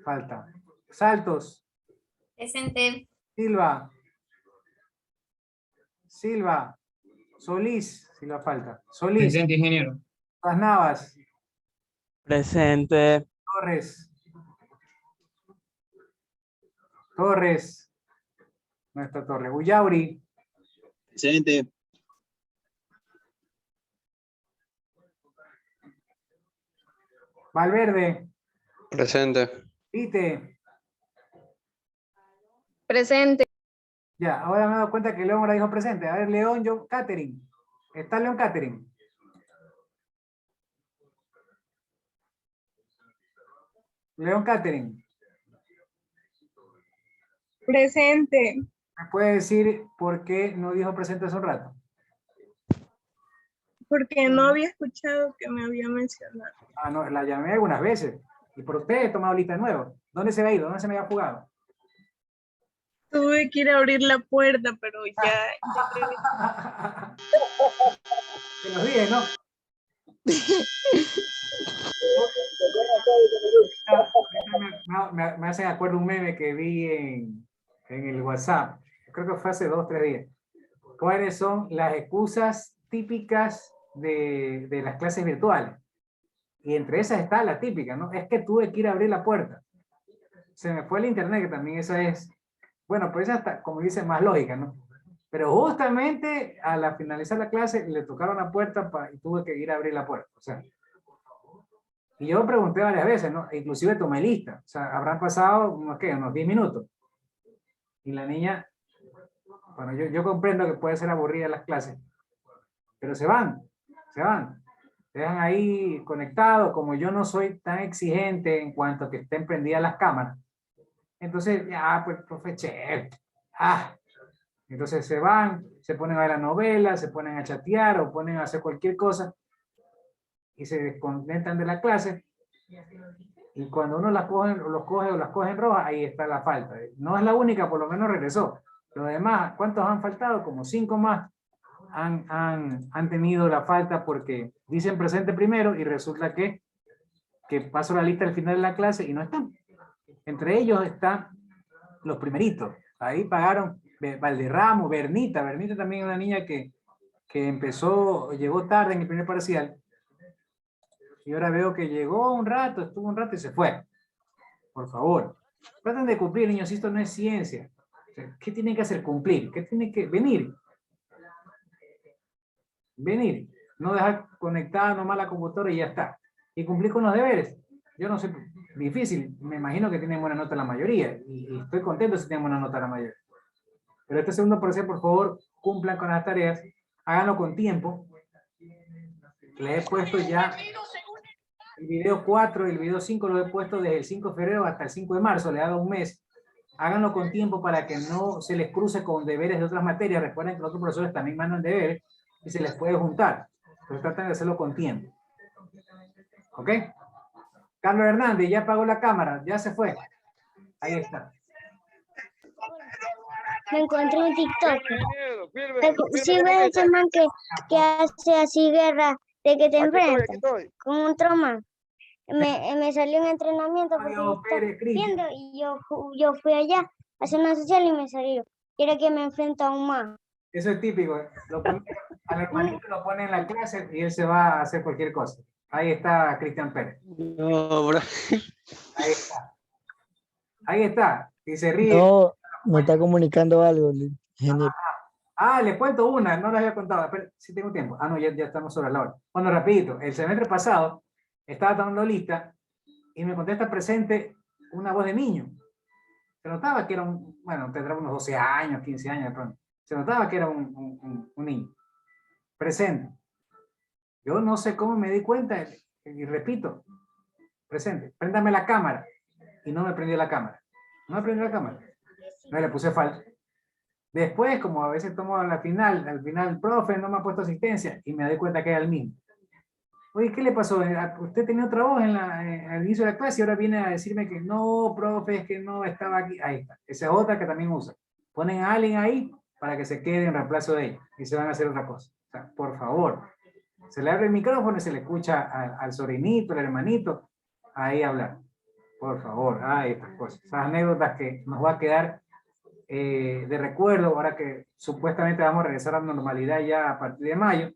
falta. Saltos, Presente. Silva, Solís, Silva falta. Solís, Presente, ingeniero. Las Navas, Presente. Torres, no está Torres, Ullauri, Presente. Valverde, Presente. Vite. Presente. Ya, ahora me he dado cuenta que León ahora dijo presente. A ver, León, yo, Catherine. ¿Está León Catherine? León Catherine. Presente. ¿Me puede decir por qué no dijo presente hace un rato? Porque no había escuchado que me había mencionado. Ah, no, la llamé algunas veces. Y por usted he tomado lista de nuevo. ¿Dónde se había ido? ¿Dónde se me había jugado? Tuve que ir a abrir la puerta, pero ya Te lo dije, ¿no? Me hacen acuerdo un meme que vi en el WhatsApp. Creo que fue hace 2 o 3 días. ¿Cuáles son las excusas típicas de las clases virtuales? Y entre esas está la típica, ¿no? Es que tuve que ir a abrir la puerta. Se me fue el internet, que también esa es, bueno, pues esa está, como dice, más lógica, ¿no? Pero justamente a la finalizar la clase le tocaron la puerta y tuve que ir a abrir la puerta. O sea, y yo pregunté varias veces, ¿no? Inclusive tomé lista. O sea, habrán pasado unos 10 minutos. Y la niña, bueno, yo comprendo que puede ser aburrida las clases, pero se van. Se dejan ahí conectados. Como yo no soy tan exigente en cuanto a que estén prendidas las cámaras, entonces, ya, pues, profe, che, entonces se van, se ponen a ver la novela, se ponen a chatear o ponen a hacer cualquier cosa y se desconectan de la clase. Y cuando uno las coge, los coge o las coge en roja, ahí está la falta. No es la única, por lo menos regresó. Los demás, ¿cuántos han faltado? Como 5 más han tenido la falta porque dicen presente primero y resulta que paso la lista al final de la clase y no están. Entre ellos están los primeritos. Ahí pagaron Valderramo, Bernita también es una niña que llegó tarde en el primer parcial. Y ahora veo que llegó un rato, estuvo un rato y se fue. Por favor, traten de cumplir, niños, esto no es ciencia. O sea, ¿qué tienen que hacer? Cumplir. ¿Qué tienen que venir? Venir. No dejar conectada nomás la computadora y ya está. Y cumplir con los deberes. Yo no sé, difícil. Me imagino que tienen buena nota la mayoría. Y estoy contento si tienen buena nota la mayoría. Pero este segundo parcial, por favor, cumplan con las tareas. Háganlo con tiempo. Les he puesto ya el video 4 y el video 5 lo he puesto desde el 5 de febrero hasta el 5 de marzo, le he dado un mes. Háganlo con tiempo para que no se les cruce con deberes de otras materias. Recuerden que los otros profesores también mandan deberes y se les puede juntar. Entonces traten de hacerlo con tiempo. ¿Ok? Carlos Hernández, ya apagó la cámara, ya se fue. Ahí está. Me encontré un TikTok. Si ves ese man que hace así guerra, de que te enfrentas con un trauma. Me salió un entrenamiento porque yo estaba viendo y yo fui allá a hacer una social y me salió. Quiere que me enfrente a un man. Eso es típico. Al hermanito lo pone en la clase y él se va a hacer cualquier cosa. Ahí está Cristian Pérez. No, bro. Ahí está. Ahí está. Y se ríe. No, me está comunicando algo, ingeniero. Les cuento una, no las había contado, pero si tengo tiempo. No, ya estamos sobre la hora. Bueno, rapidito, el semestre pasado estaba tomando lista y me contesta presente una voz de niño. Se notaba que era tendrá unos 12 años, 15 años de pronto. Se notaba que era un niño. Presente. Yo no sé cómo me di cuenta y repito, presente, préndame la cámara. Y no me prendió la cámara. No me prendió la cámara. No le puse falta. Después, como a veces tomo al final el profe no me ha puesto asistencia y me doy cuenta que era el mismo. Oye, ¿qué le pasó? Usted tenía otra voz al inicio de la clase y ahora viene a decirme que no, profe, es que no estaba aquí. Ahí está. Esa es otra que también usa. Ponen a alguien ahí para que se quede en reemplazo de ella y se van a hacer otra cosa. O sea, por favor, se le abre el micrófono y se le escucha al sobrinito, al hermanito, ahí hablar. Por favor, estas cosas. Esas anécdotas que nos va a quedar de recuerdo, ahora que supuestamente vamos a regresar a la normalidad ya a partir de mayo.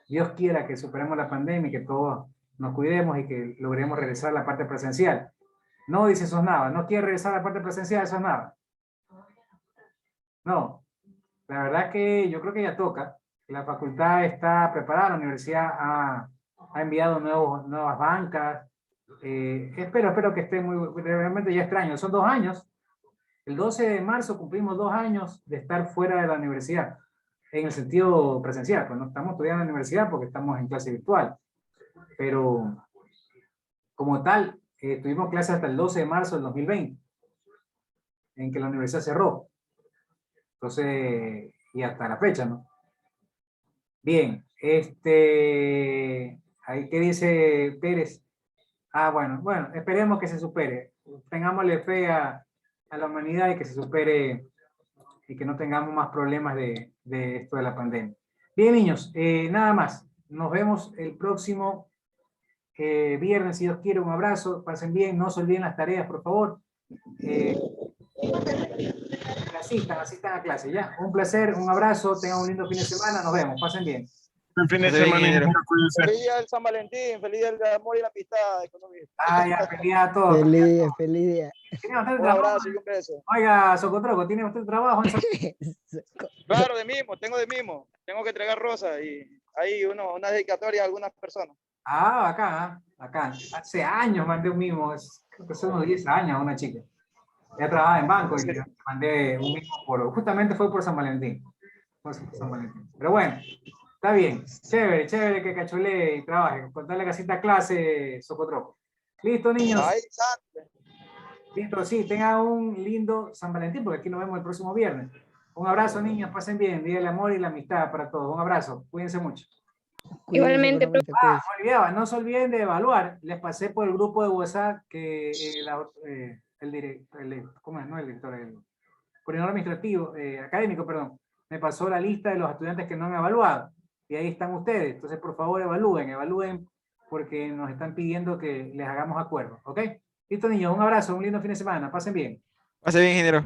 Dios quiera que superemos la pandemia y que todos nos cuidemos y que logremos regresar a la parte presencial. No dice eso es nada, no quiere regresar a la parte presencial, eso es nada. No, la verdad que yo creo que ya toca. La facultad está preparada, la universidad ha enviado nuevas bancas. Espero que esté realmente ya extraño. Son 2 años. El 12 de marzo cumplimos 2 años de estar fuera de la universidad, en el sentido presencial, pues no estamos estudiando en la universidad porque estamos en clase virtual, pero como tal, tuvimos clases hasta el 12 de marzo del 2020, en que la universidad cerró. Entonces, y hasta la fecha, ¿no? Bien, ahí ¿qué dice Pérez? Bueno, esperemos que se supere, tengámosle fe a la humanidad y que se supere y que no tengamos más problemas de esto de la pandemia. Bien, niños, nada más. Nos vemos el próximo viernes, si Dios quiere. Un abrazo, pasen bien, no se olviden las tareas, por favor. asistan a clase, ya. Un placer, un abrazo, tengan un lindo fin de semana, nos vemos, pasen bien. Buen fin de Pasen bien, semana, ingeniero. ingeniero, cuídense. Feliz día del San Valentín, feliz día del amor y la amistad, economista. Ah, ya, feliz día a todos. Feliz día, feliz día. ¿Tiene usted Un trabajo? abrazo y un beso. Oiga, Socotroco, ¿tiene usted trabajo? Claro, de mimo, tengo que entregar rosas y hay una dedicatoria a algunas personas. Ah, acá, acá. Hace años mandé un mimo, creo que son unos 10 años a una chica. Ella trabajaba en banco y le mandé un mimo justamente fue por San Valentín. Pero bueno, está bien. Chévere, chévere que cachulee y trabaje. Contarle casita a clase, Socotroco. Listo, niños. Ay, santo. Listo, sí, tengan un lindo San Valentín, porque aquí nos vemos el próximo viernes. Un abrazo, niños, pasen bien. Día del amor y la amistad para todos. Un abrazo, cuídense mucho. Igualmente, Ah, me olvidaba, no se olviden de evaluar. Les pasé por el grupo de WhatsApp que el director, ¿cómo es? No el director, el coordinador administrativo, académico, perdón, me pasó la lista de los estudiantes que no han evaluado. Y ahí están ustedes. Entonces, por favor, evalúen, porque nos están pidiendo que les hagamos acuerdo. ¿Ok? Listo, niños, un abrazo, un lindo fin de semana. Pasen bien. Pase bien, ingeniero.